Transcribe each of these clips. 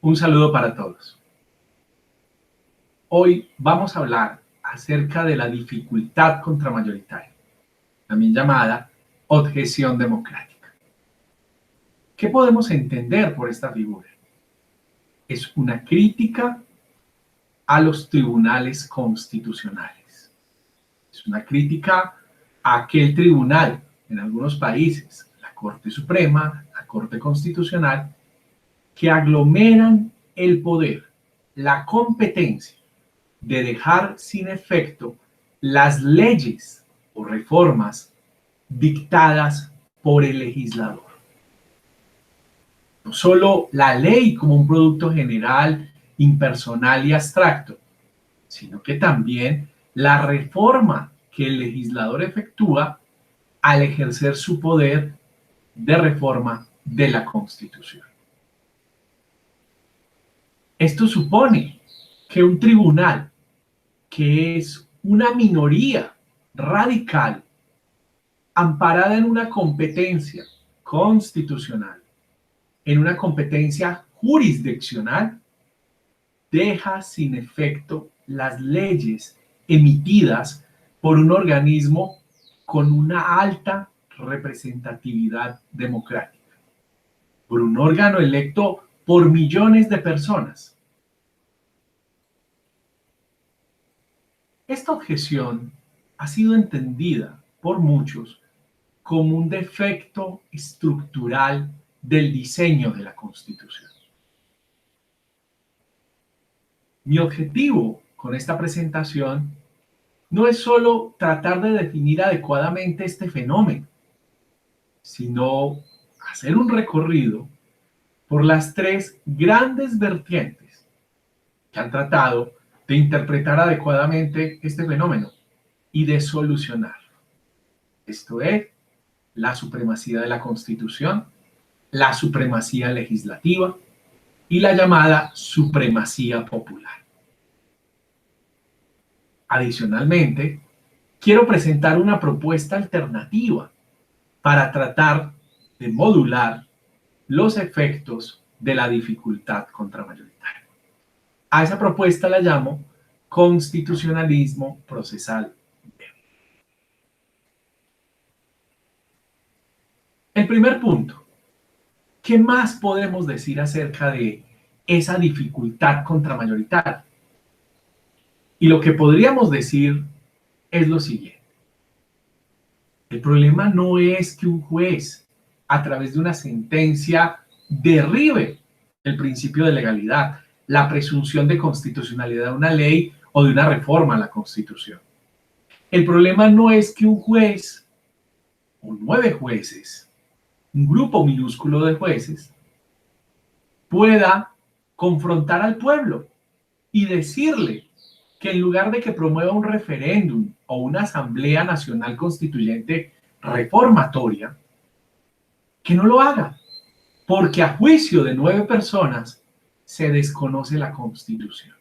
Un saludo para todos. Hoy vamos a hablar acerca de la dificultad contramayoritaria, también llamada objeción democrática. ¿Qué podemos entender por esta figura? Es una crítica a los tribunales constitucionales. Es una crítica a aquel tribunal, en algunos países, la Corte Suprema, la Corte Constitucional, que aglomeran el poder, la competencia de dejar sin efecto las leyes o reformas dictadas por el legislador. No solo la ley como un producto general, impersonal y abstracto, sino que también la reforma que el legislador efectúa al ejercer su poder de reforma de la Constitución. Esto supone que un tribunal, que es una minoría radical, amparada en una competencia constitucional, en una competencia jurisdiccional, deja sin efecto las leyes emitidas por un organismo con una alta representatividad democrática, por un órgano electo por millones de personas. Esta objeción ha sido entendida por muchos como un defecto estructural del diseño de la Constitución. Mi objetivo con esta presentación no es solo tratar de definir adecuadamente este fenómeno, sino hacer un recorrido por las tres grandes vertientes que han tratado de interpretar adecuadamente este fenómeno y de solucionarlo. Esto es, la supremacía de la Constitución, la supremacía legislativa y la llamada supremacía popular. Adicionalmente, quiero presentar una propuesta alternativa para tratar de modular los efectos de la dificultad contramayoritaria. A esa propuesta la llamo constitucionalismo procesal. El primer punto, ¿qué más podemos decir acerca de esa dificultad contramayoritaria? Y lo que podríamos decir es lo siguiente. El problema no es que un juez, a través de una sentencia, derribe el principio de legalidad, la presunción de constitucionalidad de una ley o de una reforma a la Constitución. El problema no es que un juez o 9 jueces, un grupo minúsculo de jueces, pueda confrontar al pueblo y decirle que en lugar de que promueva un referéndum o una asamblea nacional constituyente reformatoria, que no lo haga, porque a juicio de 9 personas se desconoce la Constitución.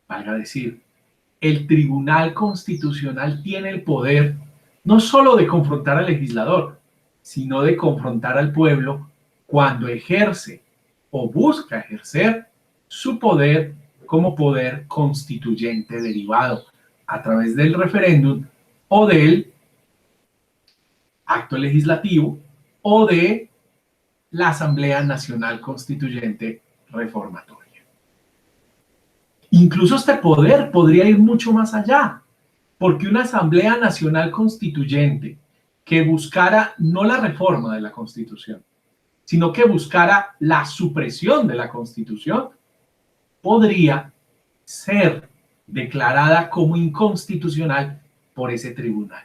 Valga decir, el Tribunal Constitucional tiene el poder no solo de confrontar al legislador, sino de confrontar al pueblo cuando ejerce o busca ejercer su poder como poder constituyente derivado a través del referéndum o del acto legislativo o de la Asamblea Nacional Constituyente Reformatoria. Incluso este poder podría ir mucho más allá, porque una Asamblea Nacional Constituyente que buscara no la reforma de la Constitución, sino que buscara la supresión de la Constitución, podría ser declarada como inconstitucional por ese tribunal.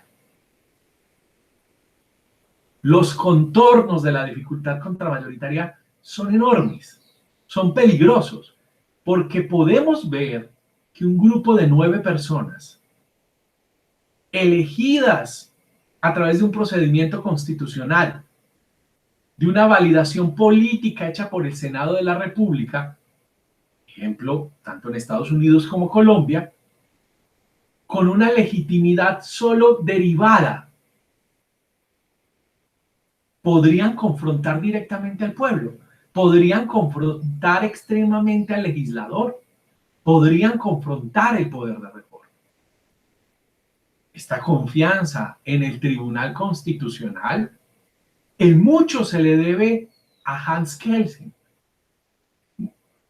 Los contornos de la dificultad contramayoritaria son enormes, son peligrosos, porque podemos ver que un grupo de 9 personas, elegidas a través de un procedimiento constitucional, de una validación política hecha por el Senado de la República, ejemplo, tanto en Estados Unidos como Colombia, con una legitimidad solo derivada podrían confrontar directamente al pueblo, podrían confrontar extremadamente al legislador, podrían confrontar el poder de reforma. Esta confianza en el Tribunal Constitucional, en mucho se le debe a Hans Kelsen,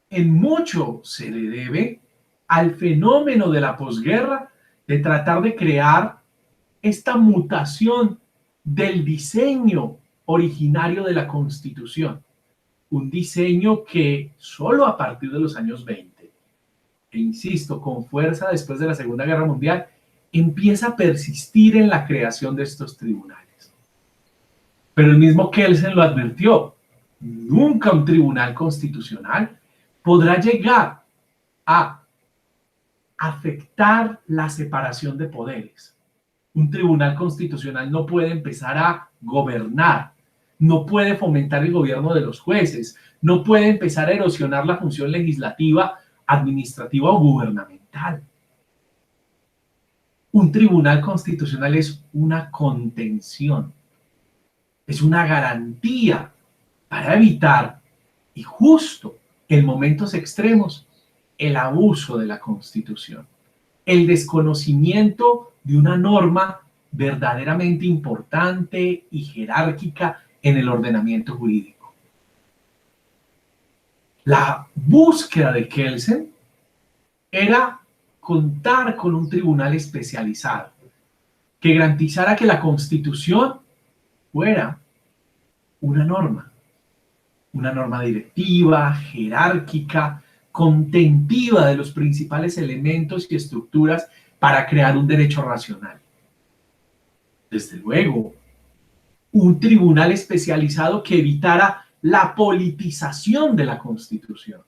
en mucho se le debe al fenómeno de la posguerra, de tratar de crear esta mutación del diseño originario de la Constitución, un diseño que solo a partir de los años 20, e insisto, con fuerza después de la Segunda Guerra Mundial, empieza a persistir en la creación de estos tribunales. Pero el mismo Kelsen lo advirtió, nunca un tribunal constitucional podrá llegar a afectar la separación de poderes. Un tribunal constitucional no puede empezar a gobernar, no puede fomentar el gobierno de los jueces, no puede empezar a erosionar la función legislativa, administrativa o gubernamental. Un tribunal constitucional es una contención, es una garantía para evitar, y justo en momentos extremos, el abuso de la Constitución, el desconocimiento de una norma verdaderamente importante y jerárquica en el ordenamiento jurídico. La búsqueda de Kelsen era contar con un tribunal especializado que garantizara que la Constitución fuera una norma directiva, jerárquica, contentiva de los principales elementos y estructuras para crear un derecho racional. Desde luego, un tribunal especializado que evitara la politización de la Constitución,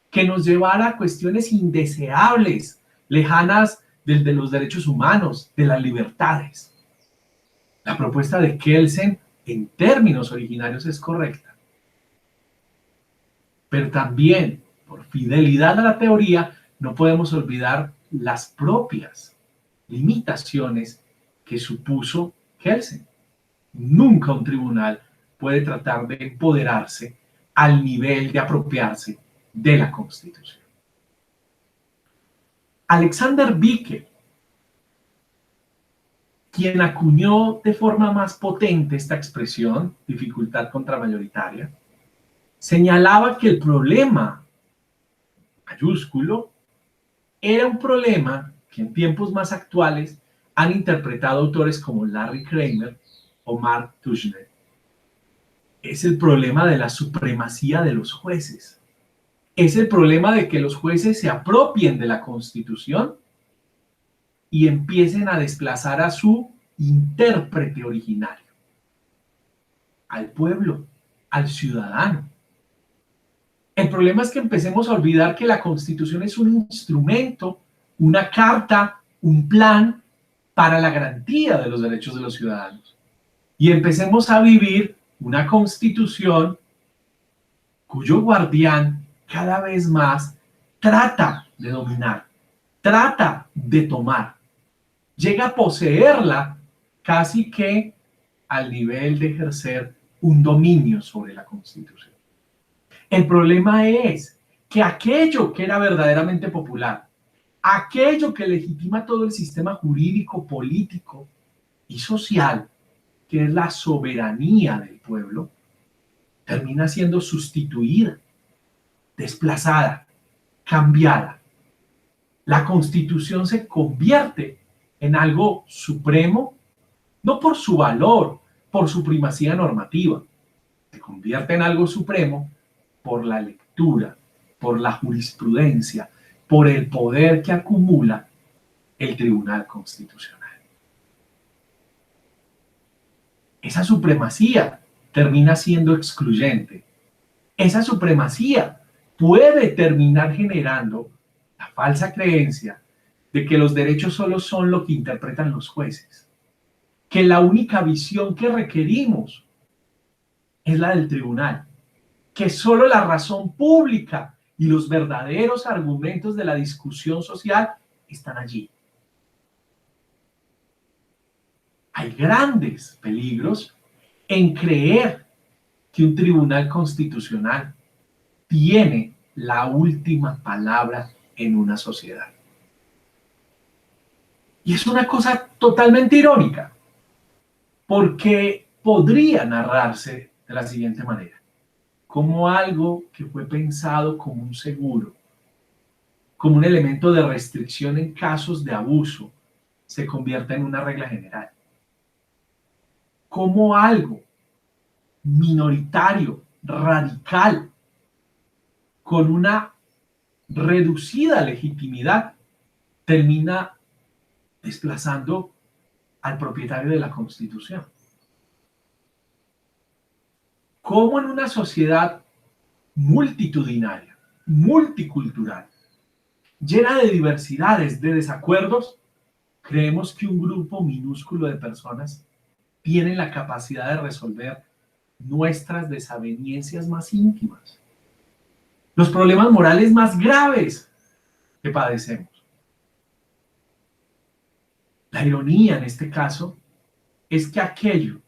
que nos llevara a cuestiones indeseables, lejanas de los derechos humanos, de las libertades. La propuesta de Kelsen, en términos originarios, es correcta. Pero también, por fidelidad a la teoría, no podemos olvidar las propias limitaciones que supuso Kelsen. Nunca un tribunal puede tratar de empoderarse al nivel de apropiarse de la Constitución. Alexander Bickel, quien acuñó de forma más potente esta expresión, dificultad contramayoritaria, señalaba que el problema mayúsculo era un problema que en tiempos más actuales han interpretado autores como Larry Kramer o Mark Tushnet. Es el problema de la supremacía de los jueces. Es el problema de que los jueces se apropien de la Constitución y empiecen a desplazar a su intérprete originario, al pueblo, al ciudadano. El problema es que empecemos a olvidar que la Constitución es un instrumento, una carta, un plan para la garantía de los derechos de los ciudadanos. Y empecemos a vivir una Constitución cuyo guardián cada vez más trata de dominar, trata de tomar, llega a poseerla casi que al nivel de ejercer un dominio sobre la Constitución. El problema es que aquello que era verdaderamente popular, aquello que legitima todo el sistema jurídico, político y social, que es la soberanía del pueblo, termina siendo sustituida, desplazada, cambiada. La Constitución se convierte en algo supremo, no por su valor, por su primacía normativa, se convierte en algo supremo por la lectura, por la jurisprudencia, por el poder que acumula el Tribunal Constitucional. Esa supremacía termina siendo excluyente. Esa supremacía puede terminar generando la falsa creencia de que los derechos solo son lo que interpretan los jueces, que la única visión que requerimos es la del tribunal, que solo la razón pública y los verdaderos argumentos de la discusión social están allí. Hay grandes peligros en creer que un tribunal constitucional tiene la última palabra en una sociedad. Y es una cosa totalmente irónica, porque podría narrarse de la siguiente manera: como algo que fue pensado como un seguro, como un elemento de restricción en casos de abuso, se convierte en una regla general. Como algo minoritario, radical, con una reducida legitimidad, termina desplazando al propietario de la Constitución. Como en una sociedad multitudinaria, multicultural, llena de diversidades, de desacuerdos, creemos que un grupo minúsculo de personas tiene la capacidad de resolver nuestras desavenencias más íntimas, los problemas morales más graves que padecemos. La ironía en este caso es que aquello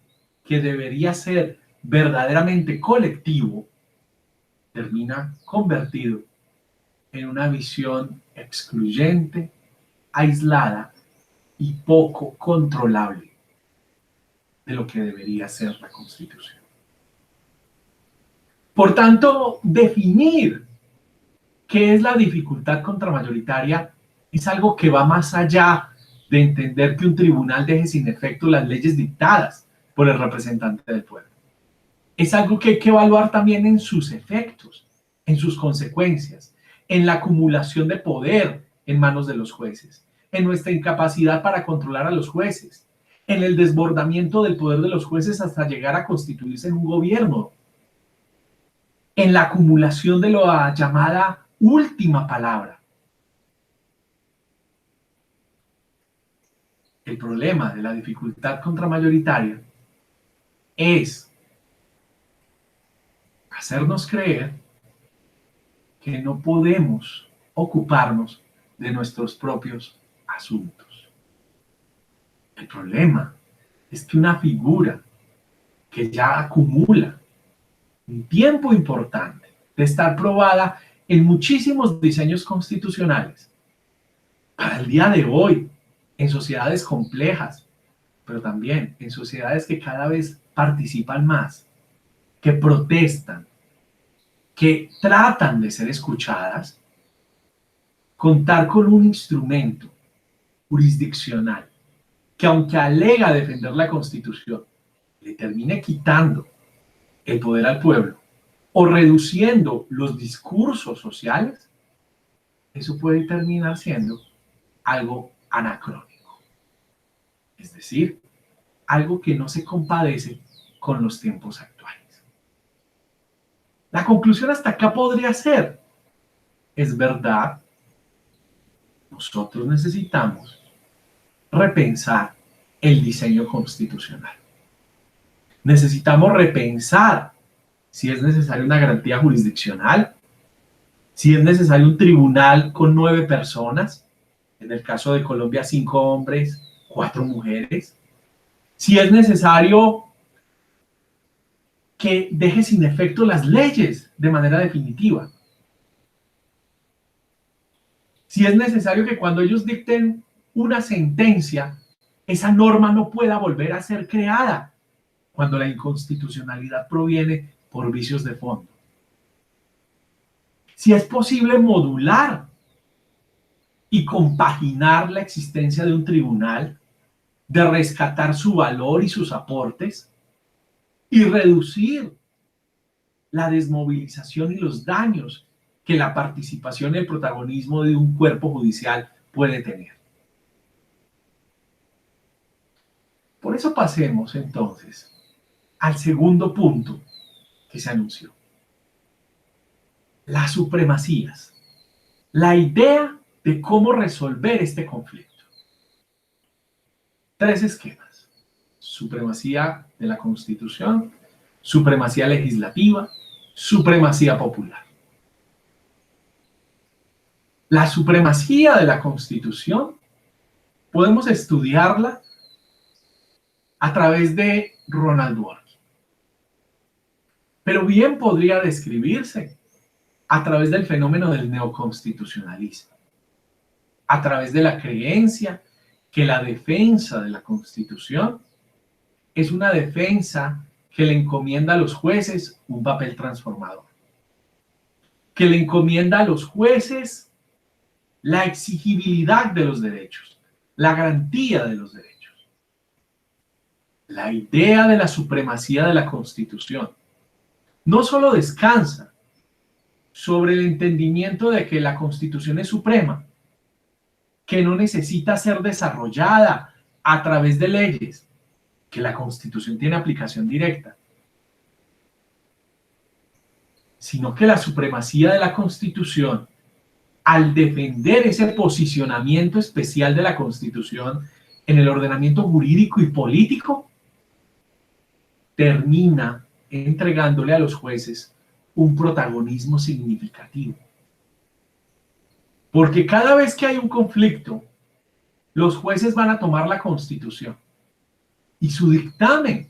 que debería ser verdaderamente colectivo termina convertido en una visión excluyente, aislada y poco controlable de lo que debería ser la Constitución. Por tanto, definir qué es la dificultad contramayoritaria es algo que va más allá de entender que un tribunal deje sin efecto las leyes dictadas por el representante del pueblo. Es algo que hay que evaluar también en sus efectos, en sus consecuencias, en la acumulación de poder en manos de los jueces, en nuestra incapacidad para controlar a los jueces, en el desbordamiento del poder de los jueces hasta llegar a constituirse en un gobierno, en la acumulación de la llamada última palabra. El problema de la dificultad contramayoritaria es hacernos creer que no podemos ocuparnos de nuestros propios asuntos. El problema es que una figura que ya acumula un tiempo importante de estar probada en muchísimos diseños constitucionales, para el día de hoy, en sociedades complejas, pero también en sociedades que cada vez participan más, que protestan, que tratan de ser escuchadas, contar con un instrumento jurisdiccional que, aunque alega defender la Constitución, le termine quitando el poder al pueblo o reduciendo los discursos sociales, eso puede terminar siendo algo anacrónico. Es decir, algo que no se compadece con los tiempos actuales. La conclusión hasta acá podría ser: es verdad, nosotros necesitamos repensar el diseño constitucional. Necesitamos repensar si es necesaria una garantía jurisdiccional, si es necesario un tribunal con 9 personas, en el caso de Colombia 5 hombres, 4 mujeres, si es necesario que deje sin efecto las leyes de manera definitiva, si es necesario que cuando ellos dicten una sentencia, esa norma no pueda volver a ser creada cuando la inconstitucionalidad proviene por vicios de fondo. Si es posible modular y compaginar la existencia de un tribunal, de rescatar su valor y sus aportes, y reducir la desmovilización y los daños que la participación y el protagonismo de un cuerpo judicial puede tener. Por eso pasemos entonces al segundo punto que se anunció: las supremacías, la idea de cómo resolver este conflicto. 3 esquemas: supremacía de la Constitución, supremacía legislativa, supremacía popular. La supremacía de la Constitución podemos estudiarla a través de Ronald Dworkin. pero bien podría describirse a través del fenómeno del neoconstitucionalismo, a través de la creencia que la defensa de la Constitución es una defensa que le encomienda a los jueces un papel transformador, que le encomienda a los jueces la exigibilidad de los derechos, la garantía de los derechos. La idea de la supremacía de la Constitución no solo descansa sobre el entendimiento de que la Constitución es suprema, que no necesita ser desarrollada a través de leyes, que la Constitución tiene aplicación directa, sino que la supremacía de la Constitución, al defender ese posicionamiento especial de la Constitución en el ordenamiento jurídico y político, termina entregándole a los jueces un protagonismo significativo. Porque cada vez que hay un conflicto, los jueces van a tomar la Constitución y su dictamen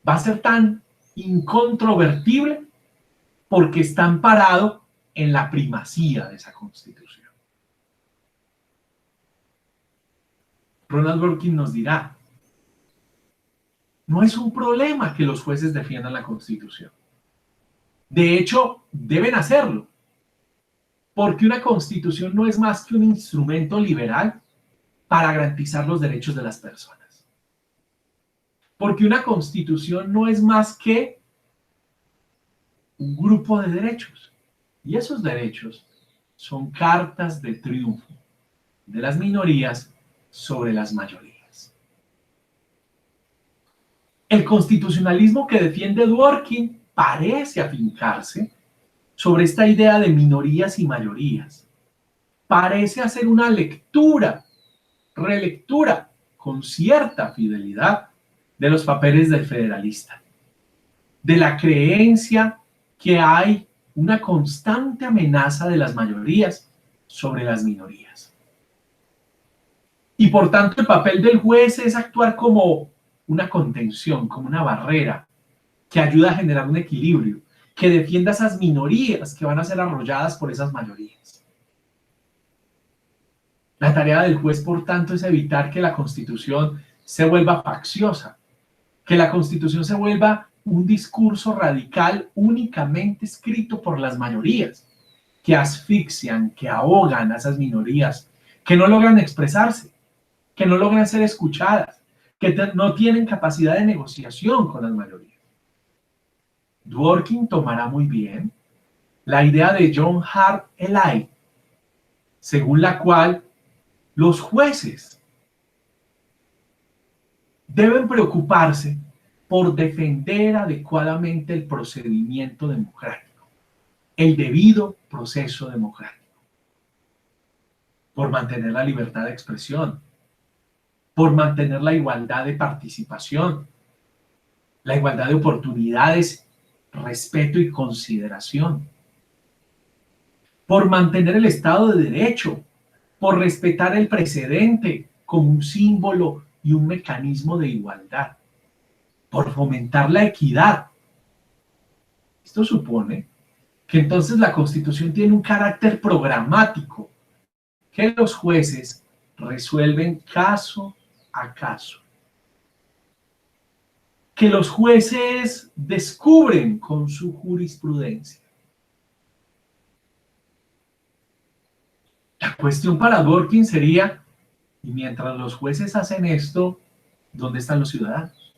va a ser tan incontrovertible porque está amparado en la primacía de esa Constitución. Ronald Dworkin nos dirá, no es un problema que los jueces defiendan la Constitución. De hecho, deben hacerlo, porque una Constitución no es más que un instrumento liberal para garantizar los derechos de las personas. Porque una Constitución no es más que un grupo de derechos. Y esos derechos son cartas de triunfo de las minorías sobre las mayorías. El constitucionalismo que defiende Dworkin parece afincarse sobre esta idea de minorías y mayorías. Parece hacer una lectura, relectura, con cierta fidelidad de los papeles del federalista, de la creencia que hay una constante amenaza de las mayorías sobre las minorías. Y por tanto el papel del juez es actuar como una contención, como una barrera que ayuda a generar un equilibrio, que defienda a esas minorías que van a ser arrolladas por esas mayorías. La tarea del juez, por tanto, es evitar que la Constitución se vuelva facciosa, que la Constitución se vuelva un discurso radical únicamente escrito por las mayorías, que asfixian, que ahogan a esas minorías, que no logran expresarse, que no logran ser escuchadas, que no tienen capacidad de negociación con las mayorías. Dworkin tomará muy bien la idea de John Hart Ely, según la cual los jueces deben preocuparse por defender adecuadamente el procedimiento democrático, el debido proceso democrático, por mantener la libertad de expresión, por mantener la igualdad de participación, la igualdad de oportunidades, respeto y consideración, por mantener el Estado de Derecho, por respetar el precedente como un símbolo y un mecanismo de igualdad, por fomentar la equidad. Esto supone que entonces la Constitución tiene un carácter programático, que los jueces resuelven caso a caso, que los jueces descubren con su jurisprudencia. La cuestión para Dworkin sería, y mientras los jueces hacen esto, ¿dónde están los ciudadanos?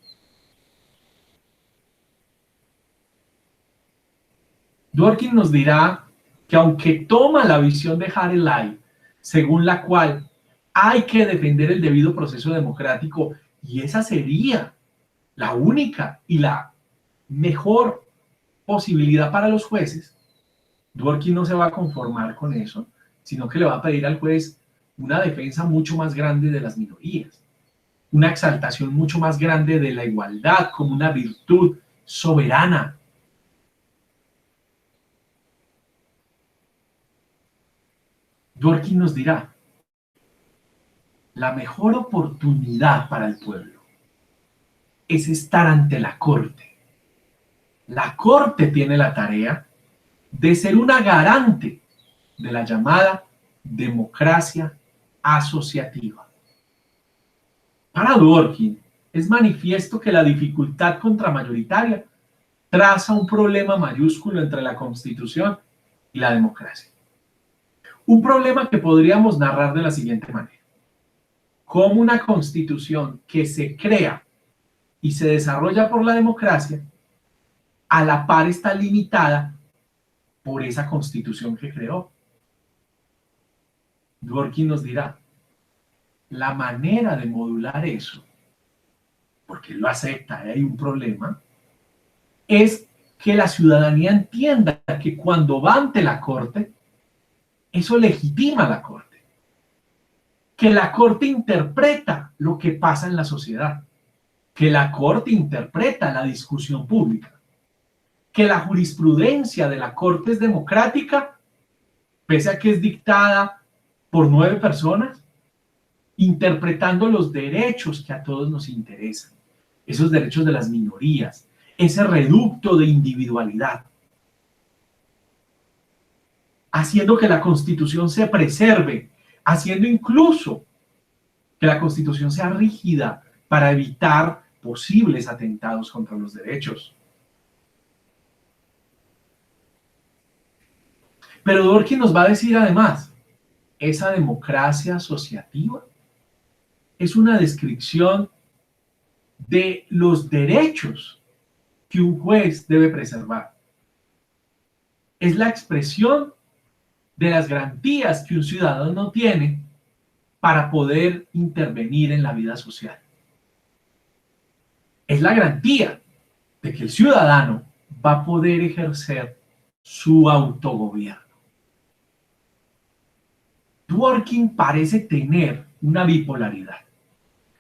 Dworkin nos dirá que aunque toma la visión de Hart Ely, según la cual hay que defender el debido proceso democrático, y esa sería la única y la mejor posibilidad para los jueces, Dworkin no se va a conformar con eso, sino que le va a pedir al juez una defensa mucho más grande de las minorías, una exaltación mucho más grande de la igualdad como una virtud soberana. Dworkin nos dirá, la mejor oportunidad para el pueblo es estar ante la corte, La Corte tiene la tarea de ser una garante de la llamada democracia asociativa. Para Dworkin, es manifiesto que la dificultad contramayoritaria traza un problema mayúsculo entre la Constitución y la democracia. Un problema que podríamos narrar de la siguiente manera. Cómo una Constitución que se crea y se desarrolla por la democracia, a la par está limitada por esa Constitución que creó. Dworkin nos dirá, la manera de modular eso, porque él lo acepta, hay un problema, es que la ciudadanía entienda que cuando va ante la Corte, eso legitima a la Corte. Que la Corte interpreta lo que pasa en la sociedad. Que la Corte interpreta la discusión pública. Que la jurisprudencia de la Corte es democrática, pese a que es dictada por 9 personas, interpretando los derechos que a todos nos interesan, esos derechos de las minorías, ese reducto de individualidad, haciendo que la Constitución se preserve, haciendo incluso que la Constitución sea rígida para evitar posibles atentados contra los derechos. Pero Dworkin nos va a decir además, esa democracia asociativa es una descripción de los derechos que un juez debe preservar. Es la expresión de las garantías que un ciudadano tiene para poder intervenir en la vida social. Es la garantía de que el ciudadano va a poder ejercer su autogobierno. Dworkin parece tener una bipolaridad,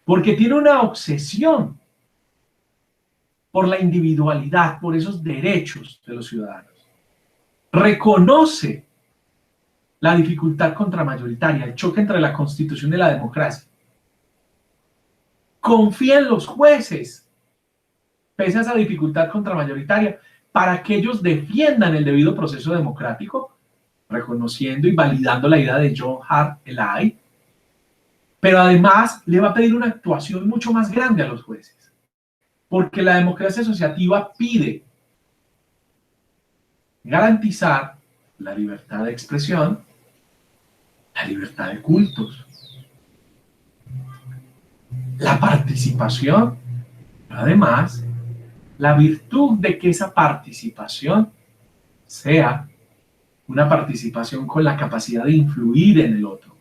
porque tiene una obsesión por la individualidad, por esos derechos de los ciudadanos. Reconoce la dificultad contramayoritaria, el choque entre la Constitución y la democracia. Confía en los jueces, pese a esa dificultad contramayoritaria, para que ellos defiendan el debido proceso democrático, reconociendo y validando la idea de John Hart Ely, pero además le va a pedir una actuación mucho más grande a los jueces, porque la democracia asociativa pide garantizar la libertad de expresión, la libertad de cultos, la participación, pero además la virtud de que esa participación sea una participación con la capacidad de influir en el otro,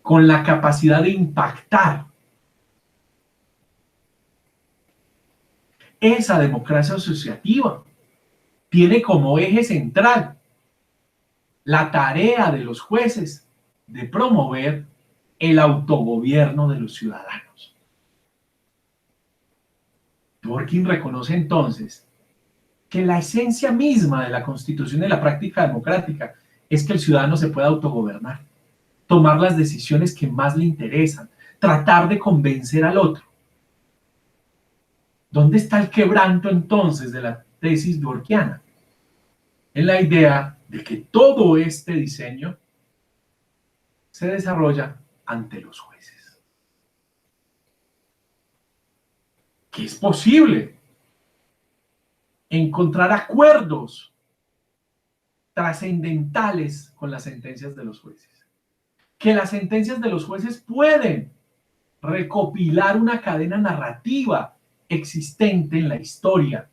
con la capacidad de impactar. Esa democracia asociativa tiene como eje central la tarea de los jueces de promover el autogobierno de los ciudadanos. Dworkin reconoce entonces que la esencia misma de la Constitución y la práctica democrática es que el ciudadano se pueda autogobernar, tomar las decisiones que más le interesan, tratar de convencer al otro. ¿Dónde está el quebranto entonces de la tesis dworkiana? En la idea de que todo este diseño se desarrolla ante los jueces. Que es posible encontrar acuerdos trascendentales con las sentencias de los jueces. Que las sentencias de los jueces pueden recopilar una cadena narrativa existente en la historia,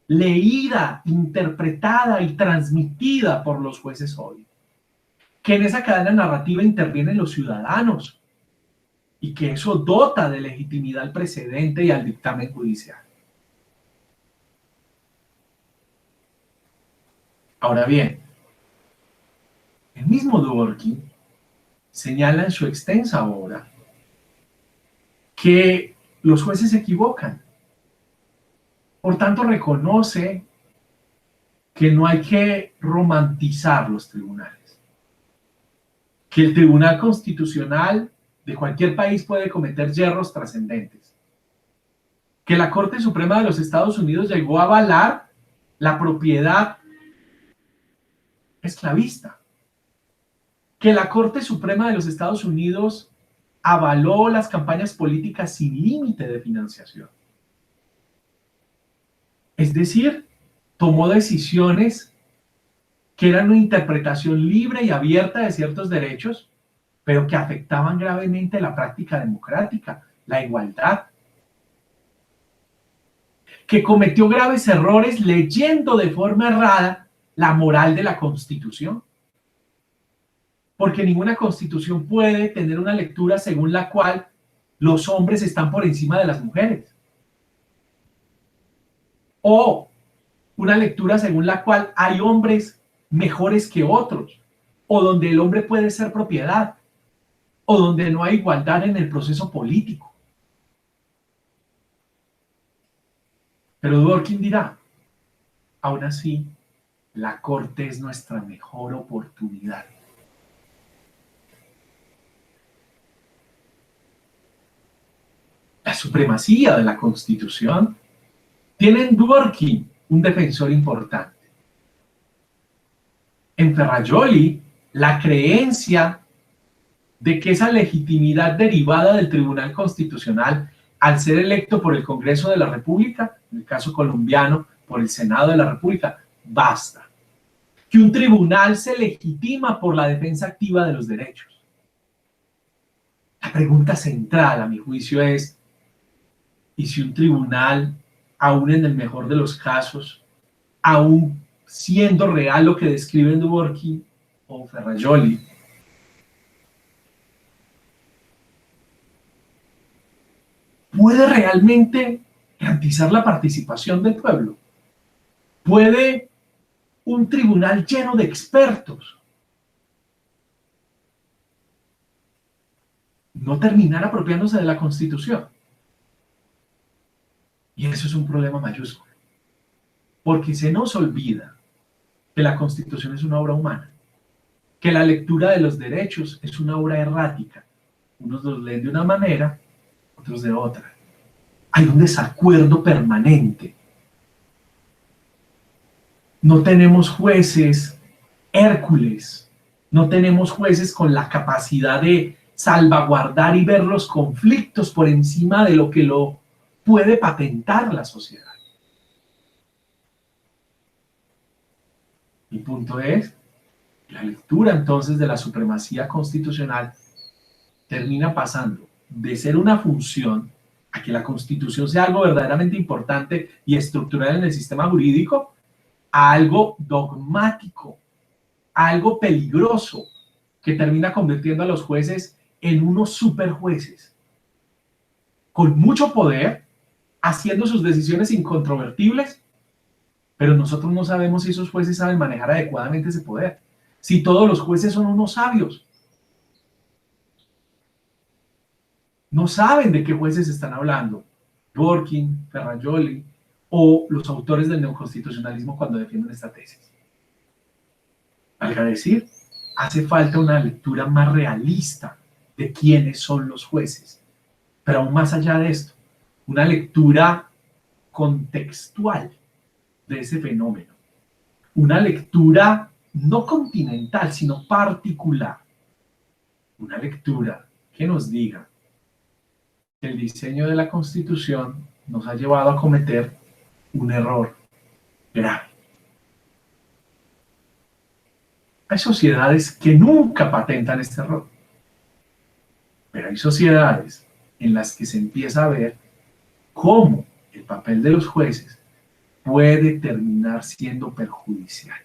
leída, interpretada y transmitida por los jueces hoy. Que en esa cadena narrativa intervienen los ciudadanos y que eso dota de legitimidad al precedente y al dictamen judicial. Ahora bien, el mismo Dworkin señala en su extensa obra que los jueces se equivocan. Por tanto, reconoce que no hay que romantizar los tribunales. Que el Tribunal Constitucional de cualquier país puede cometer yerros trascendentes. que la Corte Suprema de los Estados Unidos llegó a avalar la propiedad esclavista, que la Corte Suprema de los Estados Unidos avaló las campañas políticas sin límite de financiación. Es decir, tomó decisiones que eran una interpretación libre y abierta de ciertos derechos, pero que afectaban gravemente la práctica democrática, la igualdad, que cometió graves errores leyendo de forma errada la moral de la Constitución. Porque ninguna Constitución puede tener una lectura según la cual los hombres están por encima de las mujeres. O una lectura según la cual hay hombres mejores que otros, o donde el hombre puede ser propiedad, o donde no hay igualdad en el proceso político. Pero Dworkin dirá, aún así, la Corte es nuestra mejor oportunidad. La supremacía de la Constitución tiene en Dworkin un defensor importante. En Ferrajoli, la creencia de que esa legitimidad derivada del Tribunal Constitucional, al ser electo por el Congreso de la República, en el caso colombiano, por el Senado de la República, basta. Que un tribunal se legitima por la defensa activa de los derechos. La pregunta central, a mi juicio, es: ¿y si un tribunal, aún en el mejor de los casos, aún siendo real lo que describen Dworkin o Ferrajoli, puede realmente garantizar la participación del pueblo? ¿Puede un tribunal lleno de expertos no terminar apropiándose de la Constitución? Y eso es un problema mayúsculo, porque se nos olvida que la Constitución es una obra humana, que la lectura de los derechos es una obra errática. Unos los leen de una manera, otros de otra. Hay un desacuerdo permanente. No tenemos jueces Hércules, no tenemos jueces con la capacidad de salvaguardar y ver los conflictos por encima de lo que lo puede patentar la sociedad. Mi punto es, la lectura entonces de la supremacía constitucional termina pasando de ser una función a que la Constitución sea algo verdaderamente importante y estructural en el sistema jurídico, a algo dogmático, a algo peligroso, que termina convirtiendo a los jueces en unos superjueces, con mucho poder, haciendo sus decisiones incontrovertibles, pero nosotros no sabemos si esos jueces saben manejar adecuadamente ese poder, si todos los jueces son unos sabios. No saben de qué jueces están hablando, Dworkin, Ferrajoli o los autores del neoconstitucionalismo cuando defienden esta tesis. Valga decir, hace falta una lectura más realista de quiénes son los jueces, pero aún más allá de esto, una lectura contextual de ese fenómeno, una lectura no continental, sino particular, una lectura que nos diga que el diseño de la Constitución nos ha llevado a cometer un error grave. Hay sociedades que nunca patentan este error, pero hay sociedades en las que se empieza a ver cómo el papel de los jueces puede terminar siendo perjudicial.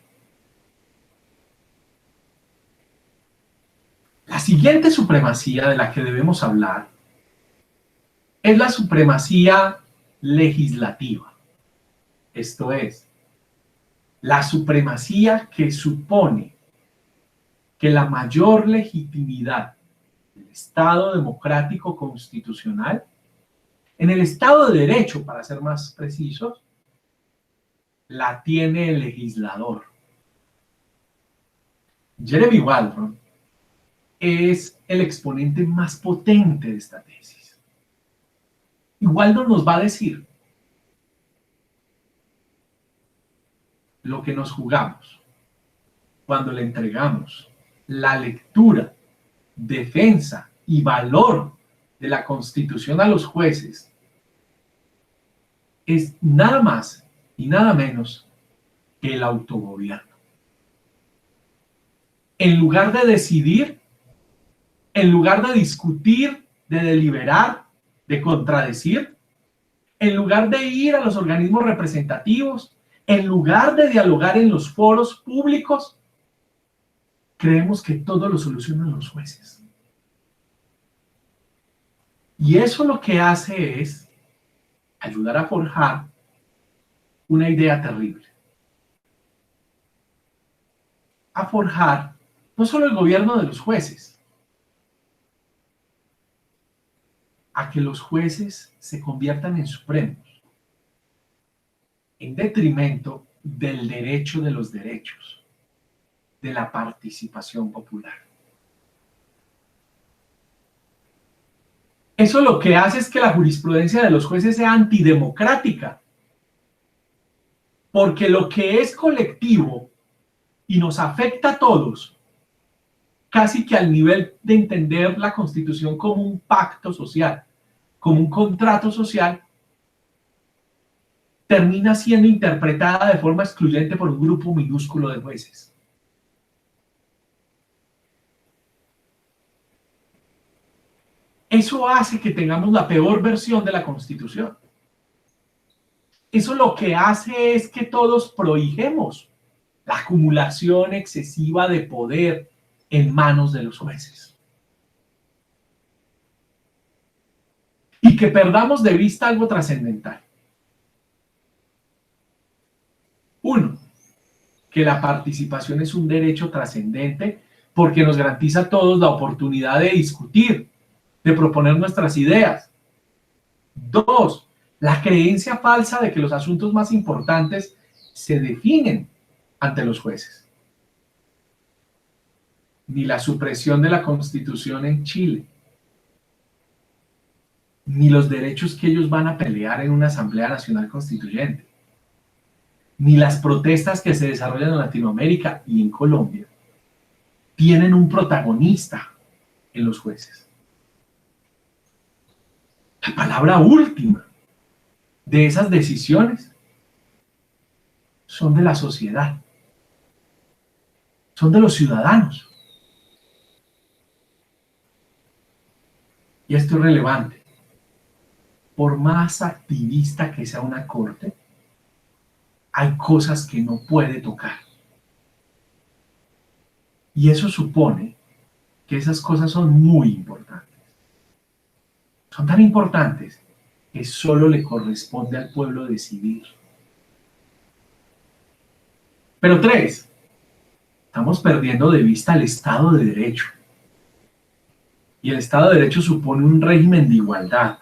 La siguiente supremacía de la que debemos hablar es la supremacía legislativa. Esto es, la supremacía que supone que la mayor legitimidad del Estado democrático constitucional, en el Estado de Derecho, para ser más precisos, la tiene el legislador. Jeremy Waldron es el exponente más potente de esta tesis. Y Waldron nos va a decir lo que nos jugamos cuando le entregamos la lectura, defensa y valor de la Constitución a los jueces es nada más y nada menos que el autogobierno. En lugar de decidir, en lugar de discutir, de deliberar, de contradecir, en lugar de ir a los organismos representativos, en lugar de dialogar en los foros públicos, creemos que todo lo solucionan los jueces. Y eso lo que hace es ayudar a forjar una idea terrible. A forjar no solo el gobierno de los jueces, a que los jueces se conviertan en supremos, en detrimento del derecho de los derechos, de la participación popular. Eso lo que hace es que la jurisprudencia de los jueces sea antidemocrática, porque lo que es colectivo y nos afecta a todos, casi que al nivel de entender la Constitución como un pacto social, como un contrato social, termina siendo interpretada de forma excluyente por un grupo minúsculo de jueces. Eso hace que tengamos la peor versión de la Constitución. Eso lo que hace es que todos prohijemos la acumulación excesiva de poder en manos de los jueces. Y que perdamos de vista algo trascendental. Uno, que la participación es un derecho trascendente porque nos garantiza a todos la oportunidad de discutir, de proponer nuestras ideas. Dos, la creencia falsa de que los asuntos más importantes se definen ante los jueces. Ni la supresión de la Constitución en Chile, ni los derechos que ellos van a pelear en una Asamblea Nacional Constituyente, ni las protestas que se desarrollan en Latinoamérica y en Colombia tienen un protagonista en los jueces. La palabra última de esas decisiones son de la sociedad, son de los ciudadanos. Y esto es relevante. Por más activista que sea una corte, hay cosas que no puede tocar. Y eso supone que esas cosas son muy importantes. Son tan importantes que solo le corresponde al pueblo decidir. Pero tres, estamos perdiendo de vista el Estado de Derecho. Y el Estado de Derecho supone un régimen de igualdad,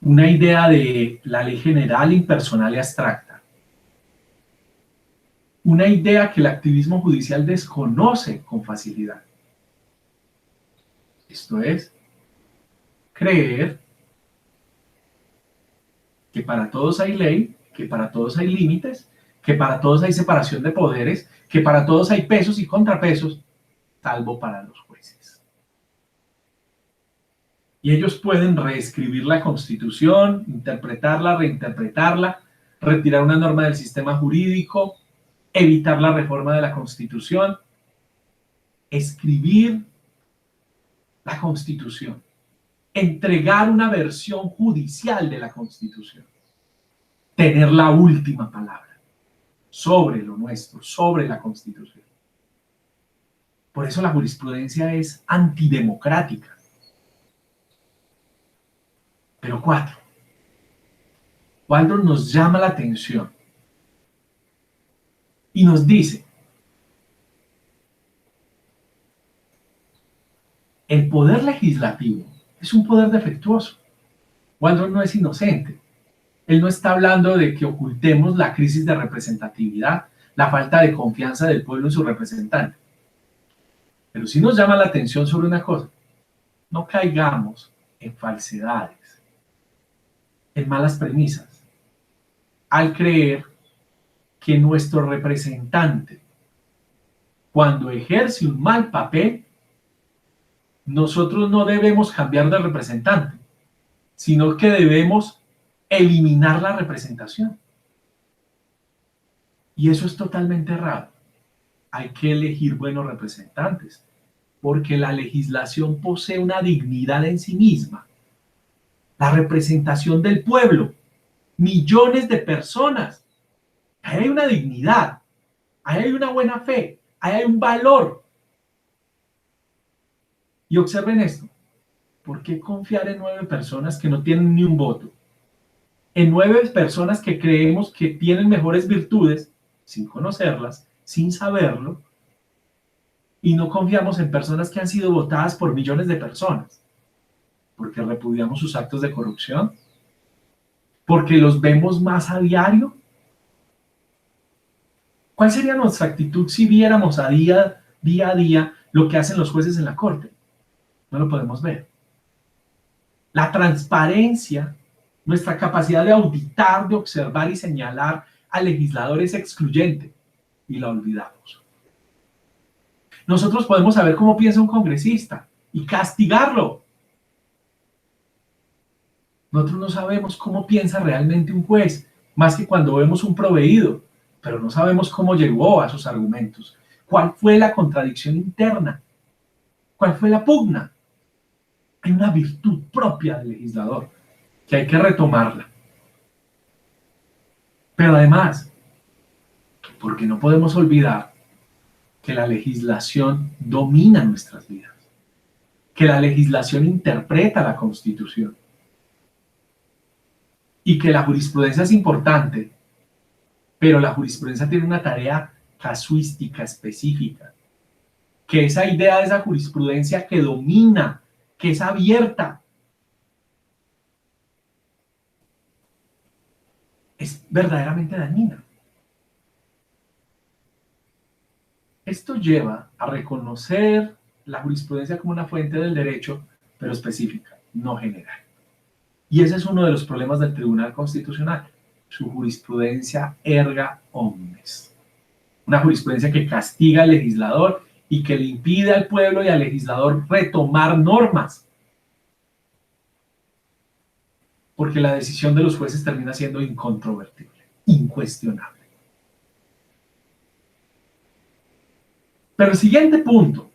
una idea de la ley general, impersonal y abstracta. Una idea que el activismo judicial desconoce con facilidad. Esto es, creer que para todos hay ley, que para todos hay límites, que para todos hay separación de poderes, que para todos hay pesos y contrapesos, salvo para los jueces. Y ellos pueden reescribir la Constitución, interpretarla, reinterpretarla, retirar una norma del sistema jurídico, evitar la reforma de la Constitución, escribir la Constitución, entregar una versión judicial de la Constitución, tener la última palabra sobre lo nuestro, sobre la Constitución. Por eso la jurisprudencia es antidemocrática. Pero cuatro, Waldron nos llama la atención y nos dice, el poder legislativo es un poder defectuoso. Waldron no es inocente. Él no está hablando de que ocultemos la crisis de representatividad, la falta de confianza del pueblo en su representante. Pero sí nos llama la atención sobre una cosa. No caigamos en falsedades, en malas premisas, al creer que nuestro representante, cuando ejerce un mal papel, nosotros no debemos cambiar de representante, sino que debemos eliminar la representación. Y eso es totalmente errado. Hay que elegir buenos representantes, porque la legislación posee una dignidad en sí misma. La representación del pueblo, millones de personas. Ahí hay una dignidad, ahí hay una buena fe, ahí hay un valor. Y observen esto. ¿Por qué confiar en 9 personas que no tienen ni un voto? En 9 personas que creemos que tienen mejores virtudes, sin conocerlas, sin saberlo, y no confiamos en personas que han sido votadas por millones de personas, porque repudiamos sus actos de corrupción, porque los vemos más a diario. ¿Cuál sería nuestra actitud si viéramos día a día lo que hacen los jueces en la corte? No lo podemos ver. La transparencia, nuestra capacidad de auditar, de observar y señalar al legislador es excluyente y la olvidamos. Nosotros podemos saber cómo piensa un congresista y castigarlo. Nosotros no sabemos cómo piensa realmente un juez, más que cuando vemos un proveído, pero no sabemos cómo llegó a sus argumentos. ¿Cuál fue la contradicción interna? ¿Cuál fue la pugna? Hay una virtud propia del legislador que hay que retomarla. Pero además, porque no podemos olvidar que la legislación domina nuestras vidas, que la legislación interpreta la Constitución y que la jurisprudencia es importante, pero la jurisprudencia tiene una tarea casuística específica, que esa idea de esa jurisprudencia que domina, que es abierta, es verdaderamente dañina. Esto lleva a reconocer la jurisprudencia como una fuente del derecho, pero específica, no general. Y ese es uno de los problemas del Tribunal Constitucional, su jurisprudencia erga omnes. Una jurisprudencia que castiga al legislador y que le impide al pueblo y al legislador retomar normas. Porque la decisión de los jueces termina siendo incontrovertible, incuestionable. Pero el siguiente punto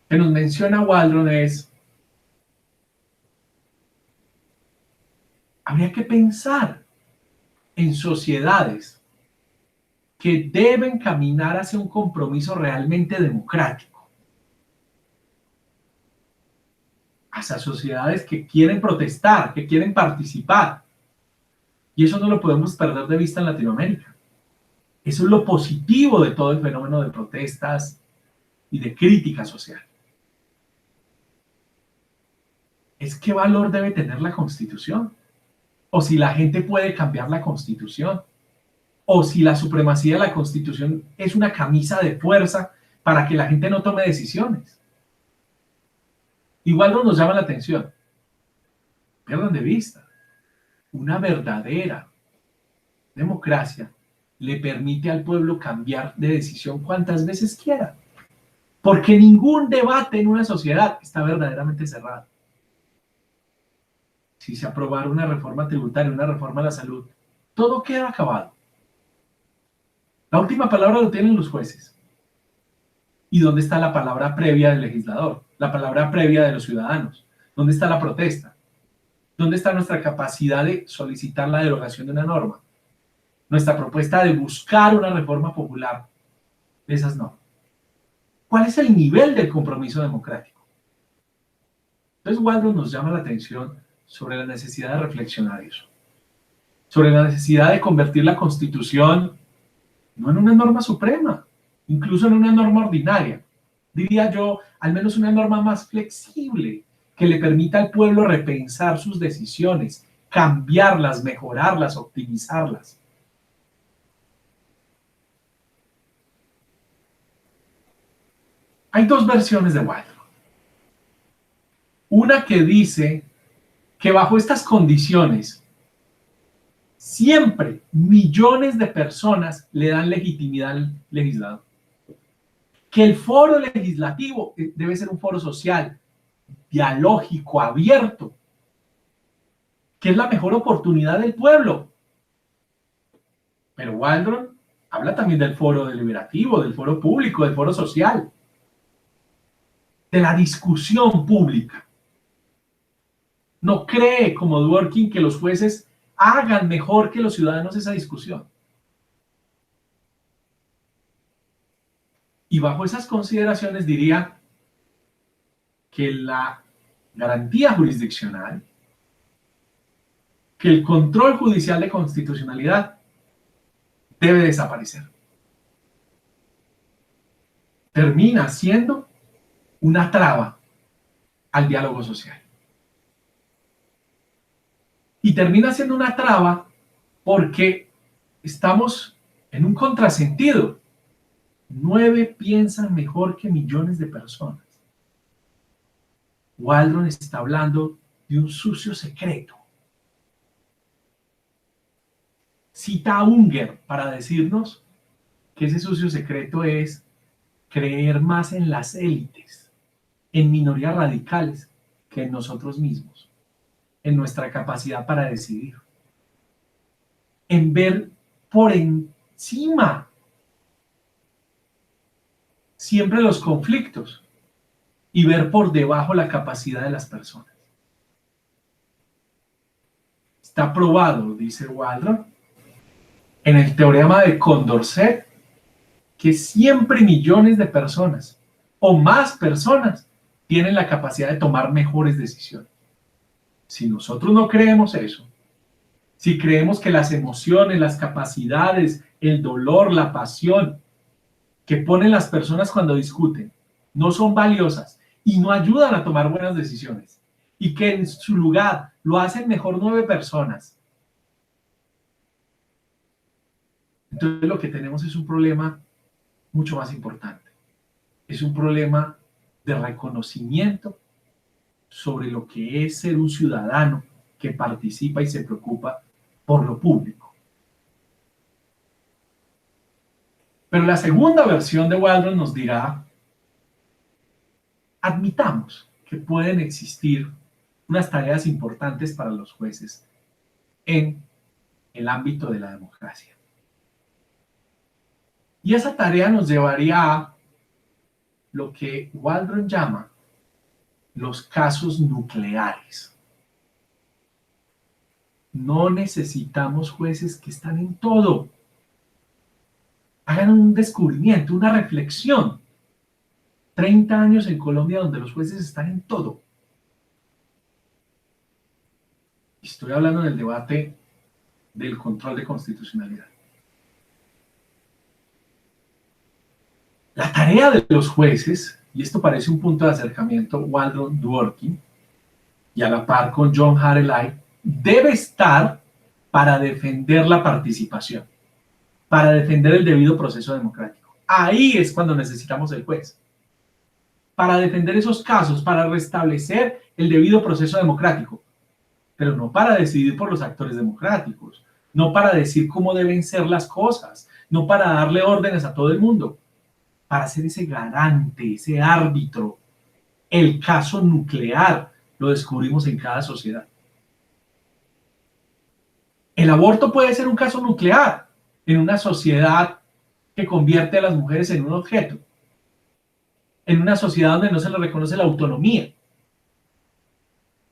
que nos menciona Waldron es: habría que pensar en sociedades que deben caminar hacia un compromiso realmente democrático, hacia sociedades que quieren protestar, que quieren participar. Y eso no lo podemos perder de vista en Latinoamérica. Eso es lo positivo de todo el fenómeno de protestas y de crítica social. Es qué valor debe tener la Constitución, o si la gente puede cambiar la Constitución, o si la supremacía de la Constitución es una camisa de fuerza para que la gente no tome decisiones. Igual no nos llama la atención. Pierdan de vista. Una verdadera democracia le permite al pueblo cambiar de decisión cuantas veces quiera, porque ningún debate en una sociedad está verdaderamente cerrado. Si se aprobara una reforma tributaria, una reforma a la salud, todo queda acabado. La última palabra lo tienen los jueces. ¿Y dónde está la palabra previa del legislador? La palabra previa de los ciudadanos. ¿Dónde está la protesta? ¿Dónde está nuestra capacidad de solicitar la derogación de una norma? Nuestra propuesta de buscar una reforma popular. Esas no. ¿Cuál es el nivel del compromiso democrático? Entonces Waldron nos llama la atención sobre la necesidad de reflexionar eso. Sobre la necesidad de convertir la Constitución no en una norma suprema, incluso en una norma ordinaria. Diría yo, al menos una norma más flexible, que le permita al pueblo repensar sus decisiones, cambiarlas, mejorarlas, optimizarlas. Hay 2 versiones de Waldron. Una que dice que bajo estas condiciones Siempre millones de personas le dan legitimidad al legislador. Que el foro legislativo debe ser un foro social, dialógico, abierto, que es la mejor oportunidad del pueblo. Pero Waldron habla también del foro deliberativo, del foro público, del foro social, de la discusión pública. No cree, como Dworkin, que los jueces hagan mejor que los ciudadanos esa discusión. Y bajo esas consideraciones diría que la garantía jurisdiccional, que el control judicial de constitucionalidad debe desaparecer. Termina siendo una traba al diálogo social. Y termina siendo una traba porque estamos en un contrasentido. 9 piensan mejor que millones de personas. Waldron está hablando de un sucio secreto. Cita a Unger para decirnos que ese sucio secreto es creer más en las élites, en minorías radicales, que en nosotros mismos, en nuestra capacidad para decidir, en ver por encima siempre los conflictos y ver por debajo la capacidad de las personas. Está probado, dice Waldron, en el teorema de Condorcet, que siempre millones de personas o más personas tienen la capacidad de tomar mejores decisiones. Si nosotros no creemos eso, si creemos que las emociones, las capacidades, el dolor, la pasión que ponen las personas cuando discuten no son valiosas y no ayudan a tomar buenas decisiones, y que en su lugar lo hacen mejor 9 personas, entonces lo que tenemos es un problema mucho más importante. Es un problema de reconocimiento sobre lo que es ser un ciudadano que participa y se preocupa por lo público. Pero la segunda versión de Waldron nos dirá: admitamos que pueden existir unas tareas importantes para los jueces en el ámbito de la democracia. Y esa tarea nos llevaría a lo que Waldron llama los casos nucleares. No necesitamos jueces que están en todo. Hagan un descubrimiento, una reflexión. 30 años en Colombia donde los jueces están en todo. Estoy hablando del debate del control de constitucionalidad. La tarea de los jueces, y esto parece un punto de acercamiento Waldron-Dworkin, y a la par con John Hareley, debe estar para defender la participación, para defender el debido proceso democrático. Ahí es cuando necesitamos el juez. Para defender esos casos, para restablecer el debido proceso democrático, pero no para decidir por los actores democráticos, no para decir cómo deben ser las cosas, no para darle órdenes a todo el mundo, para ser ese garante, ese árbitro. El caso nuclear lo descubrimos en cada sociedad. El aborto puede ser un caso nuclear en una sociedad que convierte a las mujeres en un objeto, en una sociedad donde no se les reconoce la autonomía.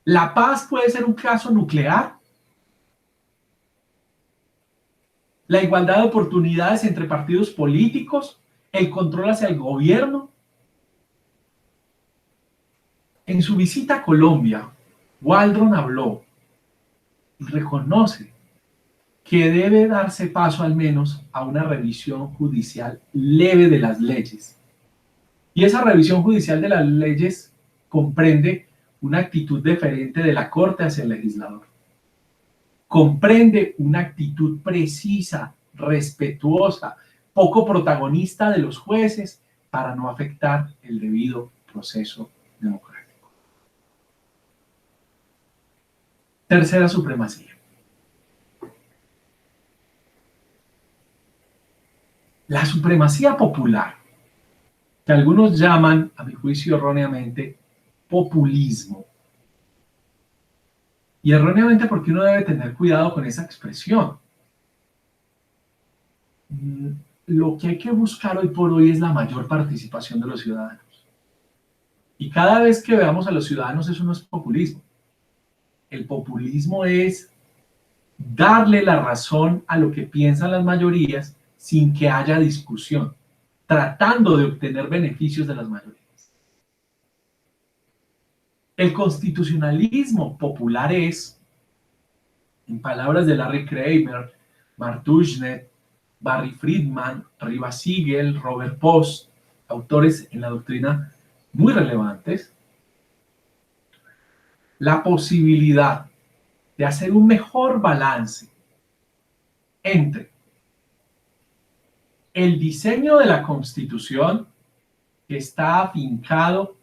La paz puede ser un caso nuclear. La igualdad de oportunidades entre partidos políticos, el control hacia el gobierno. En su visita a Colombia, Waldron habló y reconoce que debe darse paso al menos a una revisión judicial leve de las leyes. Y esa revisión judicial de las leyes comprende una actitud deferente de la Corte hacia el legislador. Comprende una actitud precisa, respetuosa, poco protagonista de los jueces para no afectar el debido proceso democrático. Tercera supremacía. La supremacía popular, que algunos llaman, a mi juicio erróneamente, populismo. Y erróneamente porque uno debe tener cuidado con esa expresión. Mm, Lo que hay que buscar hoy por hoy es la mayor participación de los ciudadanos. Y cada vez que veamos a los ciudadanos, eso no es populismo. El populismo es darle la razón a lo que piensan las mayorías sin que haya discusión, tratando de obtener beneficios de las mayorías. El constitucionalismo popular es, en palabras de Larry Kramer, Martushnet, Barry Friedman, Riva Siegel, Robert Post, autores en la doctrina muy relevantes, la posibilidad de hacer un mejor balance entre el diseño de la Constitución, que está afincado